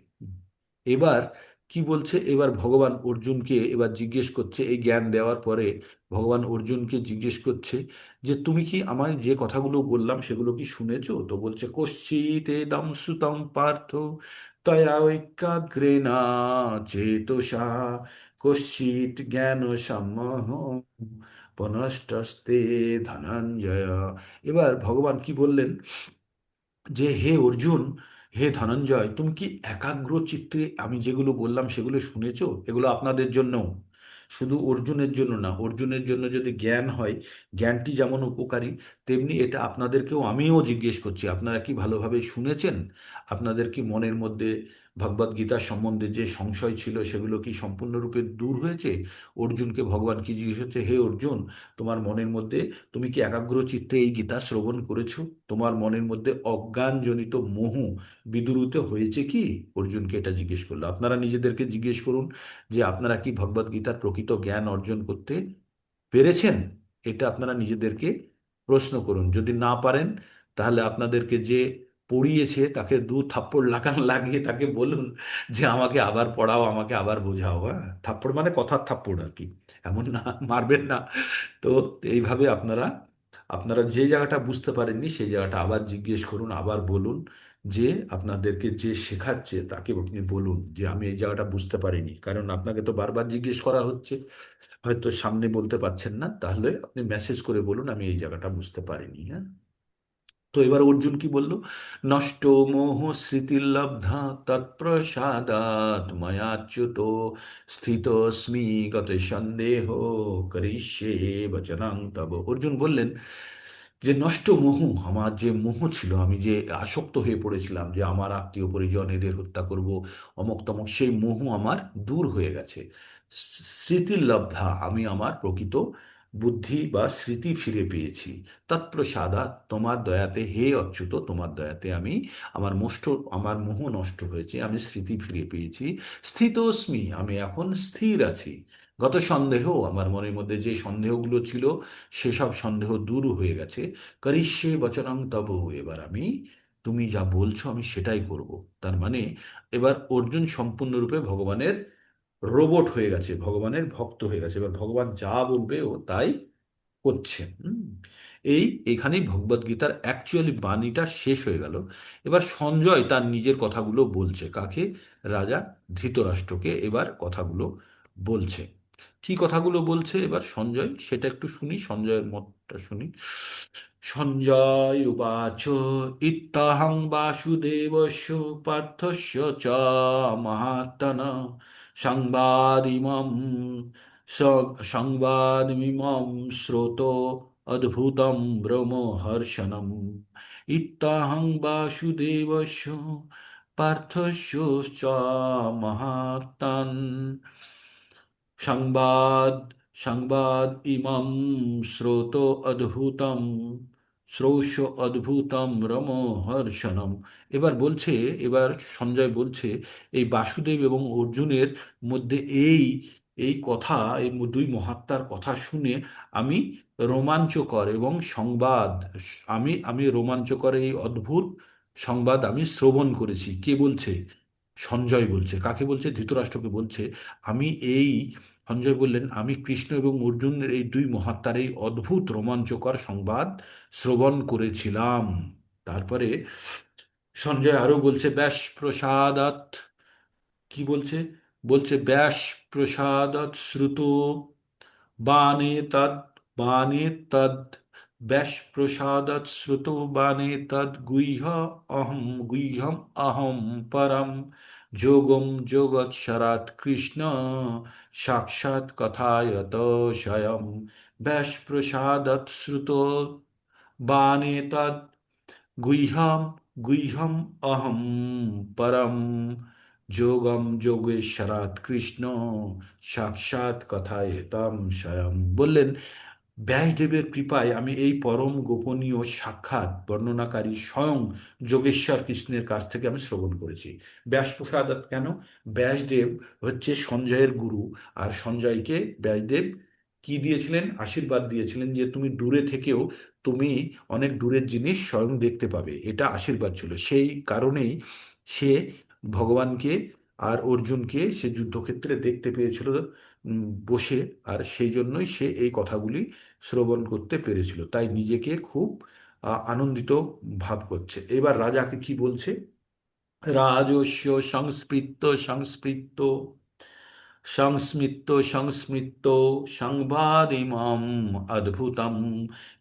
এবার কি বলছে এবার ভগবান অর্জুনকে এবার জিজ্ঞেস করছে, এই জ্ঞান দেওয়ার পরে ভগবান অর্জুনকে জিজ্ঞেস করছে যে তুমি কি আমার যে কথাগুলো বললাম সেগুলো কি শুনেছো? তো বলছে, কশ্চিৎ এদম সুতম পার্থ তয়া ঐকাগ্রেণ চেতসা কশ্চিৎ জ্ঞান সম্মোহ পনষ্টস্তে ধনঞ্জয়। এবার ভগবান কি বললেন যে, হে অর্জুন, হে ধনঞ্জয়, তুমি কি একাগ্র চিত্তে আমি যেগুলো বললাম সেগুলো শুনেছো? এগুলো আপনাদের জন্য, শুধু অর্জুনের জন্য না। অর্জুনের জন্য যদি জ্ঞান হয়, জ্ঞানটি যেমন উপকারী, তেমনি এটা আপনাদেরকেও আমিও জিজ্ঞেস করছি, আপনারা কি ভালোভাবে শুনেছেন? আপনাদের কি মনের মধ্যে ভগবদ গীতা সম্বন্ধে যে সংশয় ছিল সেগুলো কি সম্পূর্ণরূপে দূর হয়েছে? অর্জুনকে ভগবান কি জিজ্ঞেস হচ্ছে, হে অর্জুন, তোমার মনের মধ্যে তুমি কি একাগ্র চিত্তে এই গীতা শ্রবণ করেছো? তোমার মনের মধ্যে অজ্ঞানজনিত মোহ বিদূরিত হয়েছে কি? অর্জুনকে এটা জিজ্ঞেস করলো। আপনারা নিজেদেরকে জিজ্ঞেস করুন যে আপনারা কি ভগবদ গীতার প্রকৃত জ্ঞান অর্জন করতে পেরেছেন? এটা আপনারা নিজেদেরকে প্রশ্ন করুন। যদি না পারেন, তাহলে আপনাদেরকে যে পড়িয়েছে তাকে দু থাপ্পড় লাগিয়ে তাকে বলুন যে আমাকে আবার পড়াও, আমাকে আবার বোঝাও। হ্যাঁ, থাপ্পড় মানে কথার থাপ্পড় আর কি, এমন না, মারবেন না। তো এইভাবে আপনারা আপনারা যে জায়গাটা বুঝতে পারেননি সেই জায়গাটা আবার জিজ্ঞেস করুন, আবার বলুন। যে আপনাদেরকে যে শেখাচ্ছে তাকে আপনি বলুন যে আমি এই জায়গাটা বুঝতে পারিনি, কারণ আপনাকে তো বারবার জিজ্ঞেস করা হচ্ছে, হয়তো সামনে বলতে পারছেন না, তাহলে আপনি মেসেজ করে বলুন আমি এই জায়গাটা বুঝতে পারিনি। হ্যাঁ, তো এবার অর্জুন কি বলল, নষ্ট মোহ স্মৃতির্লব্ধা তৎপ্রসাদাৎ ময়াচ্যুত স্থিতস্মি গত সন্দেহ করিষ্যে বচনং তব। অর্জুন বললেন যে নষ্ট মোহ, আমার যে মোহ ছিল, আমি যে আসক্ত হয়ে পড়েছিলাম যে আমার আত্মীয় পরিজন এদের হত্যা করব, অমক তমক, সেই মোহ আমার দূর হয়ে গেছে। স্মৃতির লব্ধা, আমি আমার প্রকৃত বুদ্ধি বা স্মৃতি ফিরে পেয়েছি। তৎপ্রসাদাৎ, তোমার দয়াতে হে অচ্যুত, তোমার দয়াতে আমি আমার মোহ নষ্ট হয়েছে, আমি স্মৃতি ফিরে পেয়েছি। স্থিতস্মি, আমি এখন স্থির আছি। গত সন্দেহ, আমার মনের মধ্যে যে সন্দেহগুলো ছিল সেসব সন্দেহ দূর হয়ে গেছে। করিষ্যে বচনং তব, এবার আমি তুমি যা বলছো আমি সেটাই করব। তার মানে এবার অর্জুন সম্পূর্ণরূপে ভগবানের রোবট হয়ে গেছে, ভগবানের ভক্ত হয়ে গেছে। এবার ভগবান যা বলবে ও তাই করছে। এখানেই ভগবদ গীতার অ্যাকচুয়ালি বাণীটা শেষ হয়ে গেল। এবার সঞ্জয় তার নিজের কথাগুলো বলছে, কাকে? রাজা ধৃতরাষ্ট্রকে এবার কথাগুলো বলছে। কি কথাগুলো বলছে এবার সঞ্জয়, সেটা একটু শুনি, সঞ্জয়ের মতটা শুনি। সঞ্জয় উবাচ, ইত্তাহং বাসুদেবস্য পার্থস্য চ মহাত্মন সংবাদিমম সংবাদমিমম শ্রোতো অদ্ভুতম ব্রহ্মহর্ষণম। ইত্তাহং বাসুদেবস্য পার্থস্য চ মহাত্মন সংবাদ সংবাদ ইমম শ্রোত অদ্ভুতম শ্রৌষ অদ্ভুতম রমহর্ষণম। এবার বলছে, এবার সঞ্জয় বলছে, এই বাসুদেব এবং অর্জুনের মধ্যে এই এই কথা, এই দুই মহাত্মার কথা শুনে আমি রোমাঞ্চকর এবং সংবাদ, আমি আমি রোমাঞ্চকর এই অদ্ভুত সংবাদ আমি শ্রবণ করেছি। কে বলছে? সঞ্জয় বলছে। কাকে বলছে? ধৃতরাষ্ট্রকে বলছে। আমি এই সঞ্জয় বললেন, আমি কৃষ্ণ এবং অর্জুনের এই দুই মহাত্মার এই অদ্ভুত রোমাঞ্চকর সংবাদ শ্রবণ করেছিলাম। তারপরে সঞ্জয় আরো বলছে, ব্যাস প্রসাদাৎ, কি বলছে? বলছে ব্যাস প্রসাদাৎ শ্রুত বাণে তদ বাণে তদ ব্যাস প্রসাদাৎ শ্রুত বাণে তদ গুহ্যম অহম পরম যোগম যোগৎসরাৎ কৃষ্ণ সাক্ষাৎ কথায়ত স্বয়ং। ব্যাস প্রসাদাৎ শ্রুত বাণে তদ গুহ্যম গুহ্যম অহম পরম যোগম যোগেশ্বরাৎ কৃষ্ণ সাক্ষাৎ কথায় তম স্বয়ং। বললেন, ব্যাসদেবের কৃপায় আমি এই পরম গোপনীয় সাক্ষাৎ বর্ণনাকারী স্বয়ং যোগেশ্বর কৃষ্ণের কাছ থেকে আমি শ্রবণ করেছি। ব্যাসপ্রসাদ কেন? ব্যাসদেব হচ্ছে সঞ্জয়ের গুরু, আর সঞ্জয়কে ব্যাসদেব কি দিয়েছিলেন? আশীর্বাদ দিয়েছিলেন যে তুমি দূরে থেকেও তুমি অনেক দূরের জিনিস স্বয়ং দেখতে পাবে, এটা আশীর্বাদ ছিল। সেই কারণেই সে ভগবানকে আর অর্জুনকে সে যুদ্ধক্ষেত্রে দেখতে পেয়েছিল বসে, আর সেই জন্যই সে এই কথাগুলি শ্রবণ করতে পেরেছিল, তাই নিজেকে খুব আনন্দিত ভাব করছে। এবার রাজাকে কি বলছে? রাজস্ব সংস্পৃত্য সংস্পৃত্য সংস্মৃত সংবাদিমাম অদ্ভুতম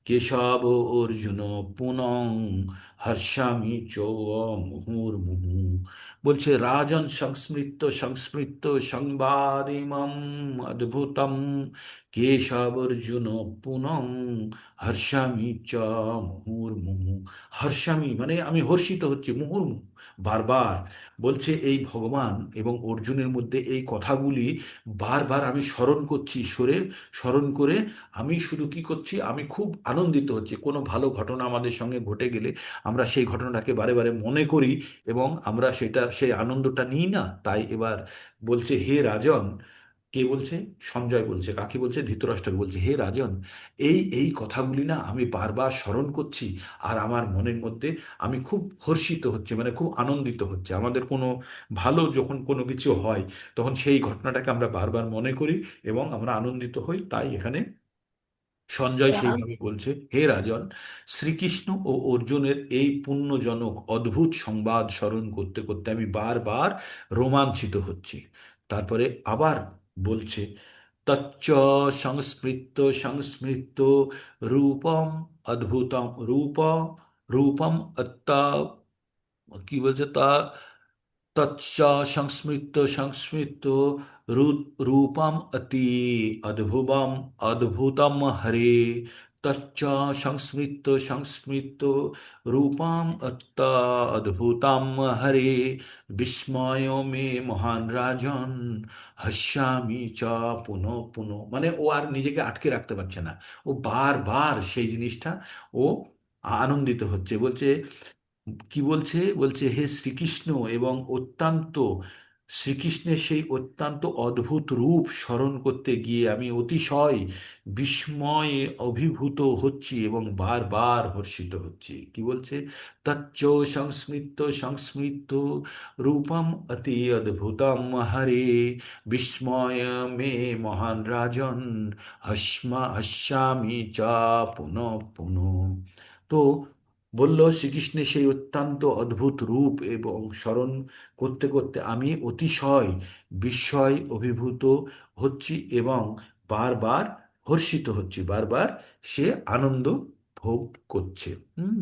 কেশব অর্জুন পুনঃ হর্ষামি চ মুহুর্মুহু। বলছে রাজন সংস্মৃত সংবাদিমাম অদ্ভুতম কেশব অর্জুন পুনঃ হর্ষামি চ মুহুর্মুহু। হর্ষামি মানে আমি হর্ষিত হচ্ছি, মুহুর্মুহু বারবার। বলছে এই ভগবান এবং অর্জুনের মধ্যে এই কথাগুলি বারবার আমি স্মরণ করছি, স্মরণ করে আমি শুধু কি করছি, আমি খুব আনন্দিত হচ্ছি। কোনো ভালো ঘটনা আমাদের সঙ্গে ঘটে গেলে আমরা সেই ঘটনাটাকে বারে বারে মনে করি এবং আমরা সেই আনন্দটা নিই না। তাই এবার বলছে, হে রাজন, কে বলছে? সঞ্জয় বলছে। কাকে বলছে? ধৃতরাষ্ট্রকে বলছে, হে রাজন, এই এই কথাগুলি না আমি বারবার স্মরণ করছি, আর আমার মনের মধ্যে আমি খুব হর্ষিত হচ্ছে, মানে খুব আনন্দিত হচ্ছে। আমাদের কোনো ভালো যখন কোনো কিছু হয়, তখন সেই ঘটনাটাকে আমরা বারবার মনে করি এবং আমরা আনন্দিত হই। তাই এখানে সঞ্জয় সেইভাবে বলছে, হে রাজন, শ্রীকৃষ্ণ ও অর্জুনের এই পুণ্যজনক অদ্ভুত সংবাদ স্মরণ করতে করতে আমি বারবার রোমাঞ্চিত হচ্ছি। তারপরে আবার বলছে, তচ্চ সংস্মৃত সংস্মৃত রূপম অদ্ভুতম রূপম অত্তা, কি বলছে তা, তৎস সংস্মৃত রূপম অতি অদ্ভুতম অদ্ভুতম হরে। তচ্চ সংস্মৃত রূপম অত্য অদ্ভুতম হরে। বিস্ময় মে মহান রাজন হাস্যামি চ পুনঃ পুনঃ। মানে ও আর নিজেকে আটকে রাখতে পারছে না, ও বারবার সেই জিনিসটা ও আনন্দিত হচ্ছে। বলছে, কি বলছে? বলছে, হে শ্রীকৃষ্ণ এবং অত্যন্ত শ্রীকৃষ্ণের সেই অত্যন্ত অদ্ভুত রূপ স্মরণ করতে গিয়ে আমি অতিশয় বিস্ময়ে অভিভূত হচ্ছি এবং বারবার হর্ষিত হচ্ছি। কি বলছে? তচ্চ সংস্মৃত রূপম অতি অদ্ভুতম হরে। বিস্ময় মে মহান রাজন হস্যামি চ পুনঃ পুনঃ। তো বলল, শ্রীকৃষ্ণের সেই অত্যন্ত অদ্ভুত রূপ এবং স্মরণ করতে করতে আমি অতিশয় বিস্ময় অভিভূত হচ্ছি এবং বারবার হর্ষিত হচ্ছি, বারবার সে আনন্দ ভোগ করছে। হুম,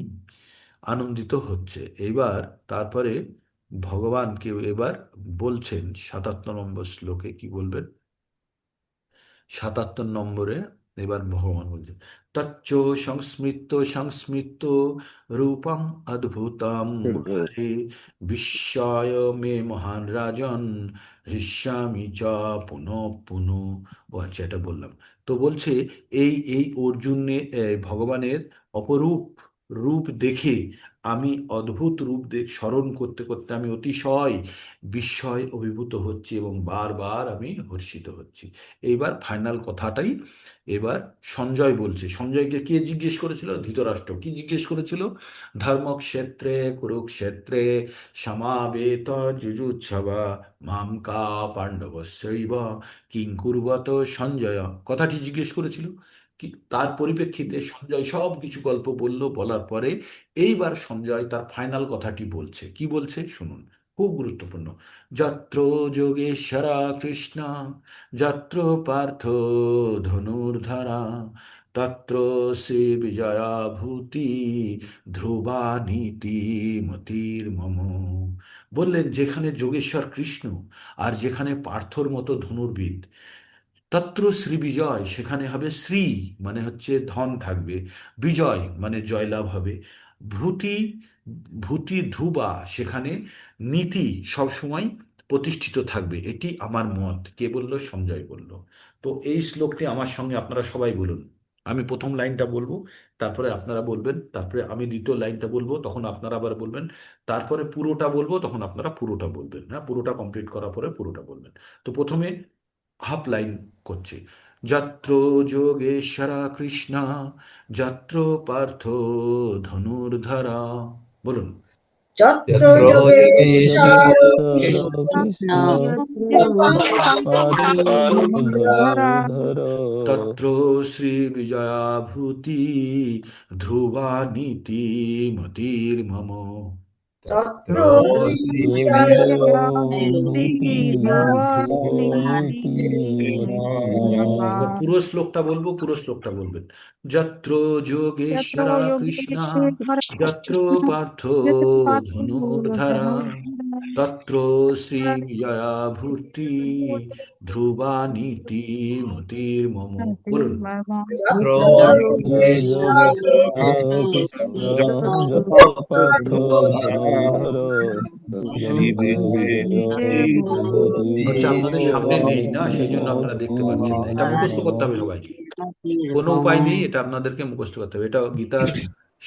আনন্দিত হচ্ছে। এবার তারপরে ভগবানকে এবার বলছেন ৭৭ নম্বর শ্লোকে, কি বলবেন? ৭৭ নম্বরে এবার ভগবান বলছেন, তচ্চ সংস্মৃত রূপম অদ্ভুতম হরে। বিস্ময় মে মহান রাজন হৃষ্যামি চ পুনঃ পুনঃ। ও আচ্ছা, এটা বললাম। তো বলছে, এই এই অর্জুনে ভগবানের অপরূপ রূপ দেখে আমি অদ্ভুত রূপ স্মরণ করতে করতে আমি অতিশয় বিস্ময় অভিভূত হচ্ছি এবং বারবার আমি হর্ষিত হচ্ছি। এইবার ফাইনাল কথাটাই এবার সঞ্জয় বলছে। সঞ্জয়কে কে জিজ্ঞেস করেছিল? ধৃতরাষ্ট্র। কি জিজ্ঞেস করেছিল? ধর্মক্ষেত্রে কুরুক্ষেত্রে সমাবেত যুযুৎসবা মাম কা পাণ্ডবস্যৈব কিং কুর্বত সঞ্জয়, কথাটি জিজ্ঞেস করেছিল। কি তার পরিপ্রেক্ষিতে সঞ্জয় সব কিছু গল্প বলল, বলার পরে এইবার সঞ্জয় তার ফাইনাল কথাটি বলছে। কি বলছে শুনুন, খুব গুরুত্বপূর্ণ। যত্র যোগেশ্বরা কৃষ্ণ যত্র পার্থ ধনুর্ধরা তত্র শ্রী বিজয়া ভূতি ধ্রুবা নীতি মতির মম। বললেন, যেখানে যোগেশ্বর কৃষ্ণ আর যেখানে পার্থর মতো ধনুর্বিদ, তত্র শ্রী বিজয়, সেখানে হবে শ্রী মানে হচ্ছে ধন থাকবে, বিজয় মানে জয়লাভ হবে, ভূতি ভূতি ধ্রুবা, সেখানে নীতি সবসময় প্রতিষ্ঠিত থাকবে। এটি আমার মত। কে বলল? সঞ্জয় বলল। তো এই শ্লোকটি আমার সঙ্গে আপনারা সবাই বলুন। আমি প্রথম লাইনটা বলবো, তারপরে আপনারা বলবেন, তারপরে আমি দ্বিতীয় লাইনটা বলবো, তখন আপনারা আবার বলবেন, তারপরে পুরোটা বলবো, তখন আপনারা পুরোটা বলবেন। হ্যাঁ, পুরোটা কমপ্লিট করার পরে পুরোটা বলবেন। তো প্রথমে হাফ লাইন করছি। যত্র যোগেশ্বরা কৃষ্ণা যত্র পার্থ ধনুর্ধরা। বলুন। যত্র যত্র যোগেশ্বর যোগেশ্বর কৃষ্ণ কৃষ্ণ পার্থ পার্থ ধনুর্ধর তত্র শ্রীবিজয়াভূতি ধ্রুবা নীতি মতির্মম। তত্র তত্র বিজয় বিজয়াভূতি ধ্রুবনীতি মতির্মম। এবার পুরো শ্লোকটা বলবো, পুরো শ্লোকটা বলবেন। যত্র যোগেশ্বরা কৃষ্ণা, যত্র পার্থ ধনুর্ধরা, তত্র শ্রী বিজয়াভূতি ধ্রুবা নীতি মতির্মম। বলুন। যত্র যত্র যোগেশ্বর যোগেশ্বর কৃষ্ণ যত্র পার্থ ধনুর্ধর তত্র হচ্ছে আপনাদের সামনে নেই না, সেই জন্য আপনারা দেখতে পাচ্ছেন না। এটা মুখস্থ করতে বিজয়াভূতির্মম। হবে সবাইকে, কোনো উপায় নেই, এটা আপনাদেরকে মুখস্থ করতে হবে। এটা গীতার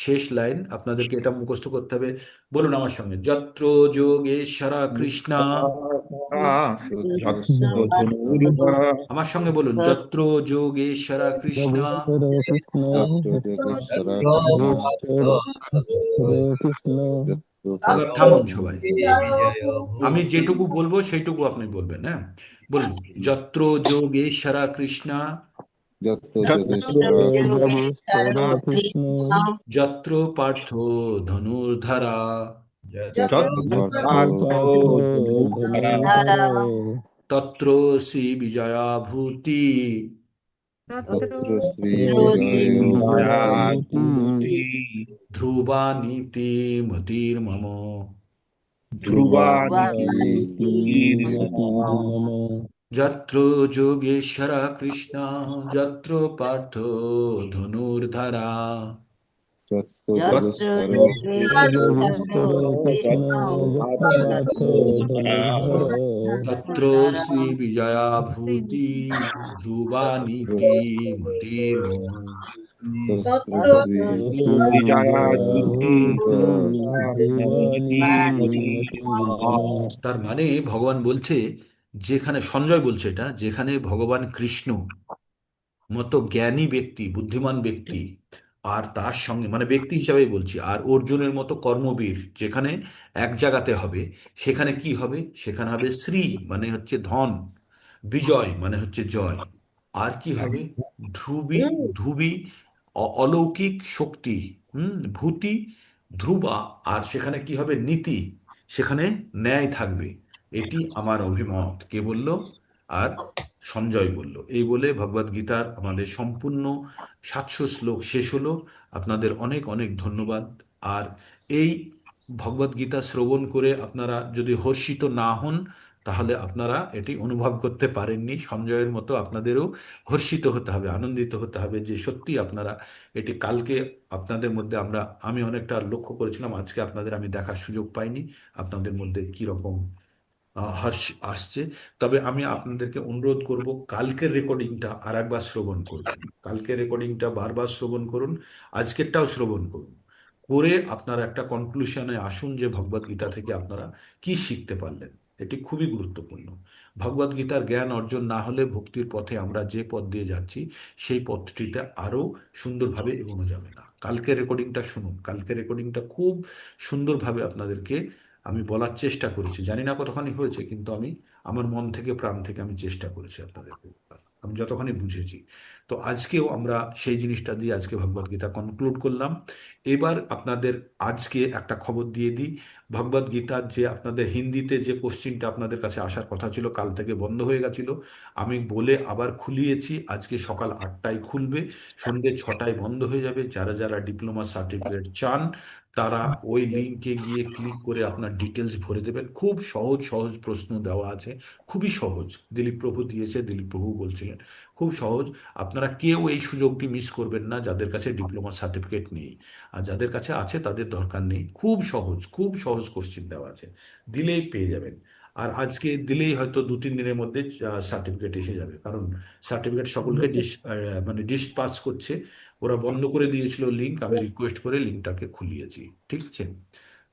শেষ লাইন, আপনাদেরকে এটা মুখস্থ করতে হবে। বলুন আমার সঙ্গে। যত্র যোগেশ্বরা কৃষ্ণা, ধনুর্ধর আমার সঙ্গে বলুন। যত্র যোগেশ্বরা কৃষ্ণা। যোগেশ্বর কৃষ্ণ যোগেশ্বর যোগেশ্বর কৃষ্ণ এবার তত্র থামুন সবাই। আমি বিজয়াভূতি যেটুকু বলবো সেইটুকু আপনি বলবেন, হ্যাঁ? বলুন। যত্র যোগেশ্বরা কৃষ্ণা, যত যত্র যোগেশ্বর যোগেশ্বর কৃষ্ণ যত্র পার্থ ধনুর্ধরা, যত্র পার্থ যত্র পার্থ ধনুর্ধর তত্র শ্রী বিজয়াভূতি তত্র শ্রী শ্রী বিজয় বিজয়াভূতি ধ্রুবা নীতি মতির্মম। ধ্রুবানীতি মতির্মম। যত্র যোগেশ্বরা কৃষ্ণা, যত্র পার্থ ধনুর্ধরা, যত যত্র যোগেশ্বর যোগেশ্বর কৃষ্ণ যত্র পার্থ ধনুর্ধর তত্র শ্রী বিজয়াভূতি ধ্রুবা নীতি মতির্মম। তত্র তত্র শ্রী শ্রী বিজয়াভূতি ধ্রুবানীতি মতির্মম। তার মানে ভগবান বলছে, যেখানে সঞ্জয় বলছে এটা, যেখানে ভগবান কৃষ্ণ মতো জ্ঞানী ব্যক্তি, বুদ্ধিমান ব্যক্তি, আর তার সঙ্গে মানে ব্যক্তি হিসাবে বলছি, আর অর্জুনের মতো কর্মবীর যেখানে এক জায়গাতে হবে, সেখানে কি হবে? সেখানে হবে শ্রী মানে হচ্ছে ধন, বিজয় মানে হচ্ছে জয়, আর কি হবে? ধ্রুবী, ধ্রুবী অলৌকিক শক্তি, ভূতি, ধ্রুবা, আর সেখানে কি হবে? নীতি, সেখানে ন্যায় থাকবে। এটি আমার অভিমত। কে বলল? আর সঞ্জয় বলল। এই বলে ভগবদ গীতার আমাদের সম্পূর্ণ 700 শ্লোক শেষ হলো। আপনাদের অনেক অনেক ধন্যবাদ। আর এই ভগবদ গীতা শ্রবণ করে আপনারা যদি হর্ষিত না হন, তাহলে আপনারা এটি অনুভব করতে পারেননি। সঞ্জয়ের মতো আপনাদেরও হর্ষিত হতে হবে, আনন্দিত হতে হবে যে সত্যি আপনারা এটি কালকে আপনাদের মধ্যে আমি অনেকটা লক্ষ্য করেছিলাম, আজকে আপনাদের আমি দেখার সুযোগ পাইনি আপনাদের মধ্যে কি রকম হর্ষ আসছে। তবে আমি আপনাদেরকে অনুরোধ করব, কালকের রেকর্ডিংটা আর একবার শ্রবণ করবেন। কালকের রেকর্ডিংটা বারবার শ্রবণ করুন, আজকেরটাও শ্রবণ করুন, করে আপনারা একটা কনক্লুশনে আসুন যে ভগবদ গীতা থেকে আপনারা কি শিখতে পারলেন। এটি খুবই গুরুত্বপূর্ণ। ভগবদ গীতার জ্ঞান অর্জন না হলে ভক্তির পথে আমরা যে পথ দিয়ে যাচ্ছি, সেই পথটিতে আরও সুন্দরভাবে এগোনো যাবে না। কালকের রেকর্ডিংটা শুনুন, কালকের রেকর্ডিংটা খুব সুন্দরভাবে আপনাদেরকে আমি বলার চেষ্টা করেছি। জানি না কতখানি হয়েছে, কিন্তু আমি আমার মন থেকে প্রাণ থেকে আমি চেষ্টা করেছি আপনাদেরকে বলার। আমি যতখানি বুঝেছি। তো আজকেও আমরা সেই জিনিসটা দিয়ে আজকে ভগবদ গীতা কনক্লুড করলাম। এবার আপনাদের আজকে একটা খবর দিয়ে দিই। ভগবদ গীতার যে আপনাদের হিন্দিতে যে কোশ্চিনটা আপনাদের কাছে আসার কথা ছিল, কাল থেকে বন্ধ হয়ে গেছিল, আমি বলে আবার খুলিয়েছি। আজকে সকাল 8টায় খুলবে, সন্ধ্যে 6টায় বন্ধ হয়ে যাবে। যারা যারা ডিপ্লোমা সার্টিফিকেট চান, তারা ওই লিঙ্কে গিয়ে ক্লিক করে আপনার ডিটেলস ভরে দেবেন। খুব সহজ সহজ প্রশ্ন দেওয়া আছে, খুবই সহজ। দিলীপ প্রভু দিয়েছে, দিলীপ প্রভু বলছিলেন খুব সহজ। আপনারা কেউ এই সুযোগটি মিস করবেন না যাদের কাছে ডিপ্লোমা সার্টিফিকেট নেই। আর যাদের কাছে আছে তাদের দরকার নেই। খুব সহজ, খুব সহজ কোশ্চিন দেওয়া আছে, দিলেই পেয়ে যাবেন। আর আজকে দিলেই হয়তো 2-3 দিনের মধ্যে সার্টিফিকেট এসে যাবে, কারণ সার্টিফিকেট সকলকে মানে ডিসপাস করছে। ওরা বন্ধ করে দিয়েছিল লিঙ্ক, আমি রিকোয়েস্ট করে লিঙ্কটাকে খুলিয়েছি। ঠিক আছে?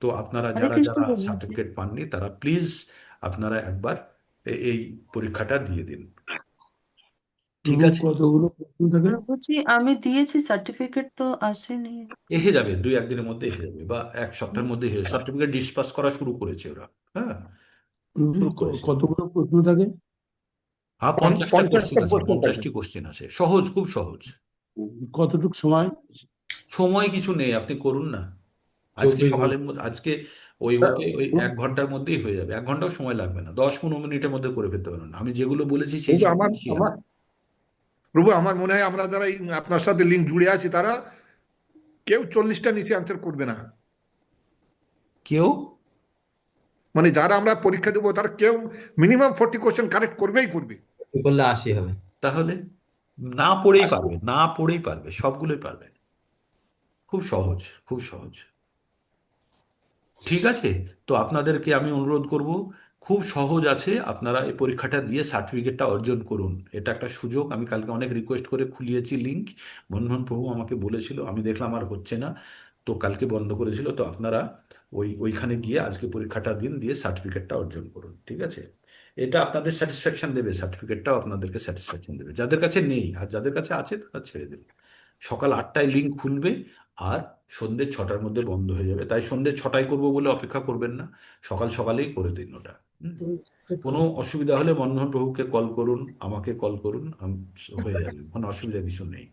তো আপনারা যারা যারা সার্টিফিকেট পাননি, তারা প্লিজ আপনারা একবার এই পরীক্ষাটা দিয়ে দিন। ঠিক প্রভু আছে, কতগুলো প্রশ্ন থাকে? প্রভুজি আমি দিয়েছি, সার্টিফিকেট তো আসেনি। এসে যাবে, 2-1 দিনের মধ্যে এসে যাবে, বা এক সপ্তাহের মধ্যে এসে যাবে। সার্টিফিকেট ডিসপাস করা শুরু করেছে ওরা। হ্যাঁ, প্রভু শুরু করেছে। কতগুলো প্রশ্ন থাকে? হ্যাঁ, 50টা কোশ্চেন 50টা আছে, প্রশ্ন থাকে। 50টি কোশ্চেন আছে, সহজ, খুব সহজ। কতটুক সময়? সময় কিছু নেই, আপনি করুন না। আজকে 24 সকালের ঘন্টা। মধ্যে, আজকে ওই 1 ঘন্টার মধ্যেই হয়ে যাবে, 1 ঘন্টাও সময় লাগবে না, 10-15 মিনিটের মধ্যে করে ফেলতে পারেন। আমি যেগুলো বলেছি সেই প্রভু সব আমার জিনিসই আমার আছে। প্রভু আমার মনে হয় আমরা যারা এই আপনার সাথে লিঙ্ক জুড়ে আছি তারা কেউ 40টা নিচে অ্যান্সার করবে না। কেউ মানে যারা আমরা পরীক্ষা দেবো তারা কেউ মিনিমাম 40 কোশ্চেন কারেক্ট করবেই করবে। করলে 80 হবে। তাহলে না পড়েই পারবে, না পড়েই পারবে, সবগুলোই পারবে। খুব সহজ, খুব সহজ। ঠিক আছে, তো আপনাদেরকে আমি অনুরোধ করব, খুব সহজ আছে, আপনারা এই পরীক্ষাটা দিয়ে সার্টিফিকেটটা অর্জন করুন। এটা একটা সুযোগ। আমি কালকে অনেক রিকোয়েস্ট করে খুলিয়েছি লিঙ্ক, বন্ধন প্রভু আমাকে বলেছিল, আমি দেখলাম আর হচ্ছে না, তো কালকে বন্ধ করেছিল। তো আপনারা ওইখানে গিয়ে আজকে পরীক্ষাটা দিন, দিয়ে সার্টিফিকেটটা অর্জন করুন। ঠিক আছে, এটা আপনাদের স্যাটিসফ্যাকশন দেবে, সার্টিফিকেটটাও আপনাদেরকে স্যাটিসফ্যাকশন দেবে। যাদের কাছে নেই আর যাদের কাছে আছে তারা ছেড়ে দেবে। সকাল 8টায় লিঙ্ক খুলবে, আর সন্ধ্যে 6টার মধ্যে বন্ধ হয়ে যাবে। তাই সন্ধ্যে 6টায় করবো বলে অপেক্ষা করবেন না, সকাল সকালেই করে দিন ওটা। হুম? কোনো অসুবিধা হলে মনমোহন প্রভুকে কল করুন, আমাকে কল করুন, হয়ে যাবে, কোনো অসুবিধা কিছু নেই।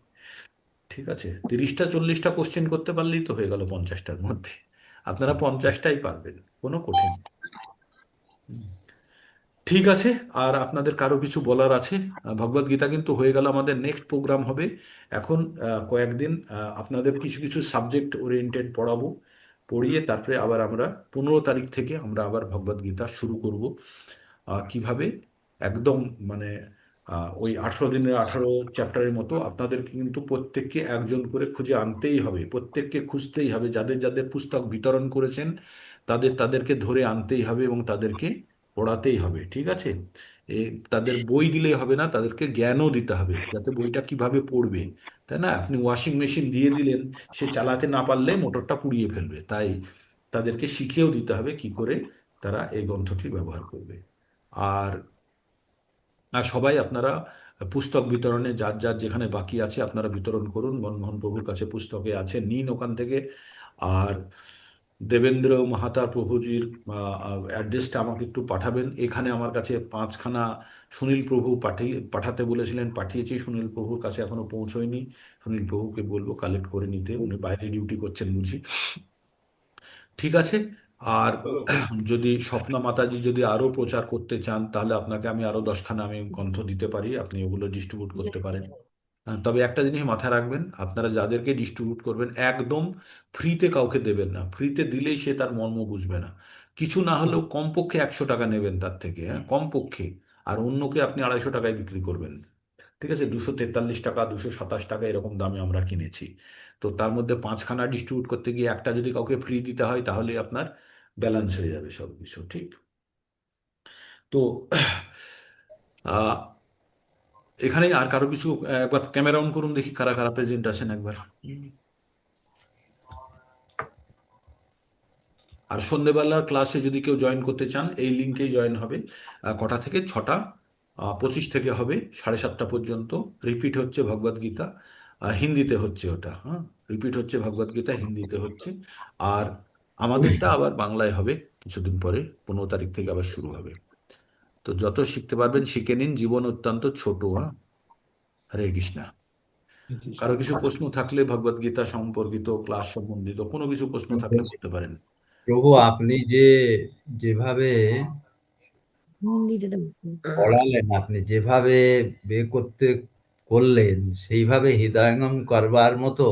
ঠিক আছে, 30টা 40টা কোশ্চেন করতে পারলেই তো হয়ে গেল 50টার মধ্যে। আপনারা 50টাই পারবেন, কোনো কঠিন না। হুম। ঠিক আছে, আর আপনাদের কারো কিছু বলার আছে? ভগবদ গীতা কিন্তু হয়ে গেল, আমাদের নেক্সট প্রোগ্রাম হবে এখন কয়েকদিন আপনাদের কিছু কিছু সাবজেক্ট ওরিয়েন্টেড পড়াবো, পড়িয়ে তারপরে আবার আমরা 15 তারিখ থেকে আমরা আবার ভগবদ গীতা শুরু করব। কিভাবে একদম মানে ওই 18 দিনের 18 চ্যাপ্টারের মতো আপনাদেরকে কিন্তু প্রত্যেককে একজন করে খুঁজে আনতেই হবে, প্রত্যেককে খুঁজতেই হবে, যাদের যাদের পুস্তক বিতরণ করেছেন তাদেরকে ধরে আনতেই হবে এবং তাদেরকে পড়াতেই হবে। ঠিক আছে, এ তাদের বই দিলেই হবে না, তাদেরকে জ্ঞানও দিতে হবে, যাতে বইটা কিভাবে পড়বে। তাই না, আপনি ওয়াশিং মেশিন দিয়ে দিলেন, সে চালাতে না পারলে মোটরটা পুড়িয়ে ফেলবে। তাই তাদেরকে শিখিয়েও দিতে হবে কি করে তারা এই গ্রন্থটি ব্যবহার করবে। আর আর সবাই আপনারা পুস্তক বিতরণে যার যার যেখানে বাকি আছে আপনারা বিতরণ করুন। মনমোহন প্রভুর কাছে পুস্তকে আছে, নিন ওখান থেকে। আর দেবেন্দ্র মাহাতা প্রভুজির অ্যাড্রেসটা আমাকে একটু পাঠাবেন। এখানে আমার কাছে 5খানা সুনীল প্রভু পাঠাতে বলেছিলেন, পাঠিয়েছি, সুনীল প্রভুর কাছে এখনো পৌঁছয়নি। সুনীল প্রভুকে বলবো কালেক্ট করে নিতে, উনি বাইরে ডিউটি করছেন বুঝি। ঠিক আছে, আর যদি স্বপ্না মাতাজি যদি আরো প্রচার করতে চান তাহলে আপনাকে আমি আরো 10খানা আমি গ্রন্থ দিতে পারি, আপনি ওগুলো ডিস্ট্রিবিউট করতে পারেন। তবে একটা জিনিস মাথায় রাখবেন, আপনারা যাদেরকে ডিস্ট্রিবিউট করবেন একদম ফ্রিতে কাউকে দেবেন না, ফ্রিতে দিলেই সে তার মর্ম বুঝবে না। কিছু না হলেও কমপক্ষে 100 টাকা নেবেন তার থেকে, হ্যাঁ, কমপক্ষে। আর অন্যকে আপনি 250 টাকায় বিক্রি করবেন। ঠিক আছে, 243 টাকা 227 টাকা এরকম দামে আমরা কিনেছি। তো তার মধ্যে 5খানা ডিস্ট্রিবিউট করতে গিয়ে একটা যদি কাউকে ফ্রি দিতে হয় তাহলে আপনার ব্যালেন্স হয়ে যাবে সব কিছু। ঠিক, তো আহ, এখানে আর কারো কিছু, একবার ক্যামেরা অন করুন দেখি কারা কারা প্রেজেন্ট আছেন একবার। আর সন্ধেবেলার ক্লাসে যদি কেউ জয়েন করতে চান এই লিঙ্কেই জয়েন হবে। কটা থেকে 6টা 25 থেকে হবে 7:30 পর্যন্ত। রিপিট হচ্ছে ভগবদ গীতা, হিন্দিতে হচ্ছে ওটা, হ্যাঁ, রিপিট হচ্ছে ভগবদ গীতা, হিন্দিতে হচ্ছে। আর আমাদেরটা আবার বাংলায় হবে কিছুদিন পরে, 15 তারিখ থেকে আবার শুরু হবে। তো যত শিখতে পারবেন শিখে নিন, জীবন অত্যন্ত ছোট। হ্যাঁ, হরে কৃষ্ণা। কারো কিছু প্রশ্ন থাকলে ভগবদ গীতা সম্পর্কিত, ক্লাস সম্বন্ধিত কোনো কিছু প্রশ্ন থাকলে করতে পারেন। প্রভু আপনি যে যেভাবে পড়ালেন, আপনি যেভাবে করলেন, সেইভাবে হৃদয়ঙ্গম করবার মতো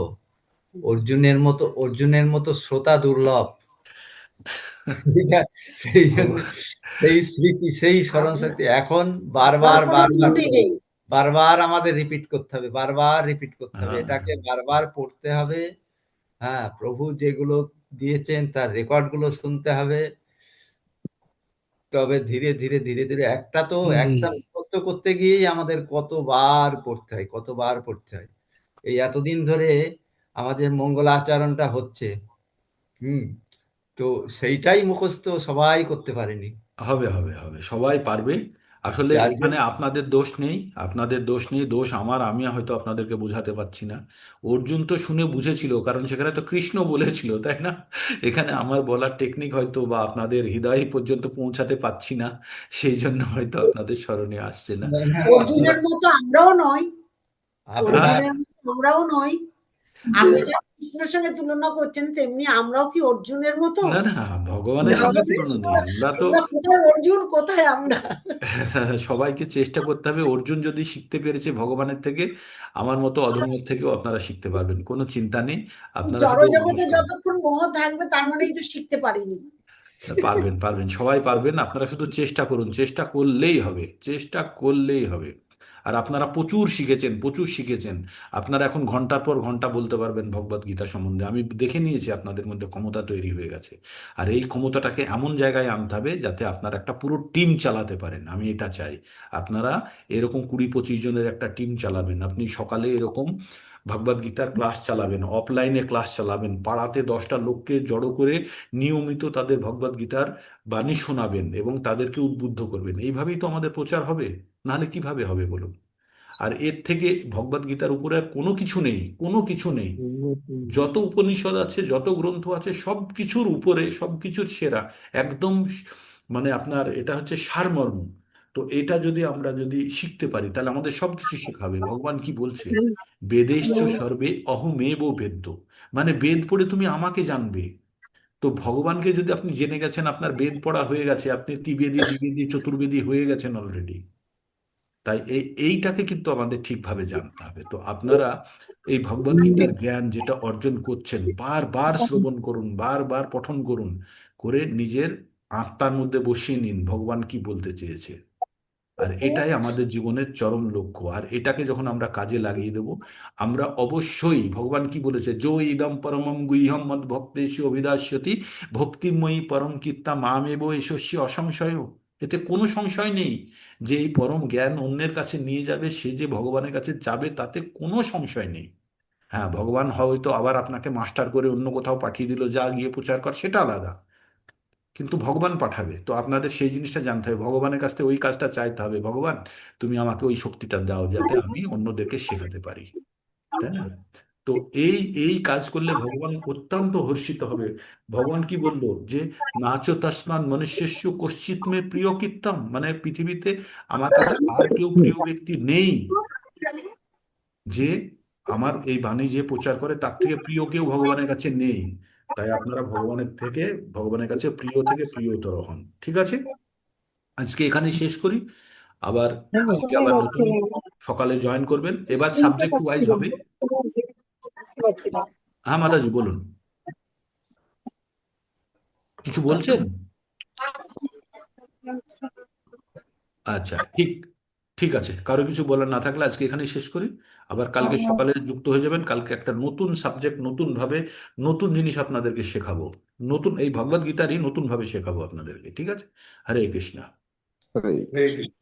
অর্জুনের মতো শ্রোতা দুর্লভ। সেই জন্য সেই স্মৃতি, সেই স্মরণ শক্তি এখন বারবার বারবার বারবার আমাদের রিপিট করতে হবে, বারবার রিপিট করতে হবে, হ্যাঁ, এটাকে বারবার পড়তে হবে। হ্যাঁ, প্রভু যেগুলো দিয়েছেন তার রেকর্ড গুলো শুনতে হবে। তবে ধীরে ধীরে ধীরে ধীরে একটা মুখস্থ করতে গিয়েই আমাদের কতবার পড়তে হয়, কতবার পড়তে হয়। এই এতদিন ধরে আমাদের মঙ্গলাচরণটা হচ্ছে, হুম, তো সেইটাই মুখস্থ সবাই করতে পারেনি। হবে হবে হবে, সবাই পারবে। আসলে যার এখানে জন্য আপনাদের দোষ নেই, আপনাদের দোষ নেই, দোষ আমার। আমি হয়তো আপনাদেরকে বোঝাতে পারছি না। অর্জুন তো শুনে বুঝেছিল, কারণ সেখানে তো কৃষ্ণ বলেছিল, তাই না? এখানে আমার বলার টেকনিক হয়তো বা আপনাদের হৃদয় পর্যন্ত পৌঁছাতে পারছি না, সেই জন্য হয়তো আপনাদের স্মরণে আসছে না। আপনারা অর্জুনের মতো আমরাও নই, আপনারা হ্যাঁ, অর্জুনের মতো আমরাও নই। আপনি যেমন কৃষ্ণের সঙ্গে তুলনা করছেন, তেমনি আমরাও কি অর্জুনের মতো? না না, ভগবানের না, সঙ্গে তুলনা নেই। আমরা তো আমরা কোথায় অর্জুন, কোথায় আমরা? সবাইকে চেষ্টা করতে হবে। অর্জুন যদি শিখতে পেরেছে ভগবানের থেকে, আমার মতো অধমের থেকেও আপনারা শিখতে পারবেন, কোনো চিন্তা নেই। আপনারা শুধু অভ্যাস জড়জগতে করুন। যতক্ষণ মোহ থাকবে, তার মানেই তো শিখতে পারিনি। পারবেন, পারবেন, সবাই পারবেন। আপনারা শুধু চেষ্টা করুন, চেষ্টা করলেই হবে, চেষ্টা করলেই হবে। আর আপনারা প্রচুর শিখেছেন, প্রচুর শিখেছেন। আপনারা এখন ঘন্টার পর ঘন্টা বলতে পারবেন ভগবদ গীতা সম্বন্ধে। আমি দেখে নিয়েছি আপনাদের মধ্যে ক্ষমতা তৈরি হয়ে গেছে। আর এই ক্ষমতাটাকে এমন জায়গায় আনতে হবে যাতে আপনারা একটা পুরো টিম চালাতে পারেন। আমি এটা চাই। আপনারা এরকম 20-25 জনের একটা টিম চালাবেন। আপনি সকালে এরকম ভগবদ গীতার ক্লাস চালাবেন, অফলাইনে ক্লাস চালাবেন, পাড়াতে 10টা লোককে জড়ো করে নিয়মিত তাদের ভগবদ গীতার বাণী শোনাবেন এবং তাদেরকে উদ্বুদ্ধ করবেন। এইভাবেই তো আমাদের প্রচার হবে, নাহলে কিভাবে হবে বলুন? আর এর থেকে ভগবদ গীতার উপরে আর কোনো কিছু নেই, কোনো কিছু নেই। যত উপনিষদ আছে, যত গ্রন্থ আছে, সব কিছুর উপরে, সব কিছুর সেরা, একদম মানে আপনার এটা হচ্ছে সারমর্ম। তো এটা যদি আমরা যদি শিখতে পারি, তাহলে আমাদের সব কিছু শেখা হবে। ভগবান কি বলছে? বেদেশ্চ সর্বে অহমেব বেদ্য, মানে বেদ পড়ে তুমি আমাকে জানবে। তো ভগবানকে যদি আপনি জেনে গেছেন, আপনার বেদ পড়া হয়ে গেছে, আপনি ত্রিবেদী, দ্বিবেদী, চতুর্বেদী হয়ে গেছেন অলরেডি। তাই এইটাকে কিন্তু আমাদের ঠিকভাবে জানতে হবে। তো আপনারা এই ভগবদ গীতার জ্ঞান যেটা অর্জন করছেন, বারবার শ্রবণ করুন, বারবার পঠন করুন, করে নিজের আত্মার মধ্যে বসিয়ে নিন ভগবান কি বলতে চেয়েছে। আর এটাই আমাদের জীবনের চরম লক্ষ্য। আর এটাকে যখন আমরা কাজে লাগিয়ে দেব, আমরা অবশ্যই, ভগবান কি বলেছে, যো ইদম পরমম গুহ্যম মদ ভক্তেষু অভিদাস্যতি ভক্তিময়ী পরম কীর্তা মামেব এষস্য অসংশয়। এতে কোনো সংশয় নেই যে এই পরম জ্ঞান অন্যের কাছে নিয়ে যাবে, সে যে ভগবানের কাছে যাবে, তাতে কোনো সংশয় নেই। হ্যাঁ, ভগবান হয়তো আবার আপনাকে মাস্টার করে অন্য কোথাও পাঠিয়ে দিল, যা গিয়ে প্রচার কর, সেটা আলাদা। কিন্তু ভগবান পাঠাবে, তো আপনাদের সেই জিনিসটা জানতে হবে। ভগবানের কাছ থেকে ওই কাজটা চাইতে হবে, ভগবান তুমি আমাকে ওই শক্তিটা দাও যাতে আমি অন্যদেরকে শেখাতে পারি, তাই না? তো এই এই কাজ করলে ভগবান অত্যন্ত হর্ষিত হবে। ভগবান কি বললো যে নাচো তস্মাৎ মনুষ্যস্য কশ্চিৎ মে প্রিয় কীর্তম, মানে পৃথিবীতে আমার কাছে আর কেউ প্রিয় ব্যক্তি নেই যে আমার এই বাণী যে প্রচার করে তার থেকে প্রিয় কেউ ভগবানের কাছে নেই। তাই আপনারা ভগবানের থেকে, ভগবানের কাছে প্রিয় থেকে প্রিয়তর হন। ঠিক আছে, আজকে এখানে শেষ করি। আবার কালকে আবার নতুন সকালে জয়েন করবেন। এবার সাবজেক্ট ওয়াইজ হবে। হ্যাঁ মাতাজি বলুন, কিছু বলছেন? আচ্ছা, ঠিক, ঠিক আছে। কারো কিছু বলার না থাকলে আজকে এখানেই শেষ করি। আবার কালকে সকালে যুক্ত হয়ে যাবেন। কালকে একটা নতুন সাবজেক্ট, নতুন ভাবে, নতুন জিনিস আপনাদেরকে শেখাবো। নতুন এই ভগবদ গীতারই নতুন ভাবে শেখাবো আপনাদেরকে। ঠিক আছে? হরে কৃষ্ণ। হরে হরে কৃষ্ণ।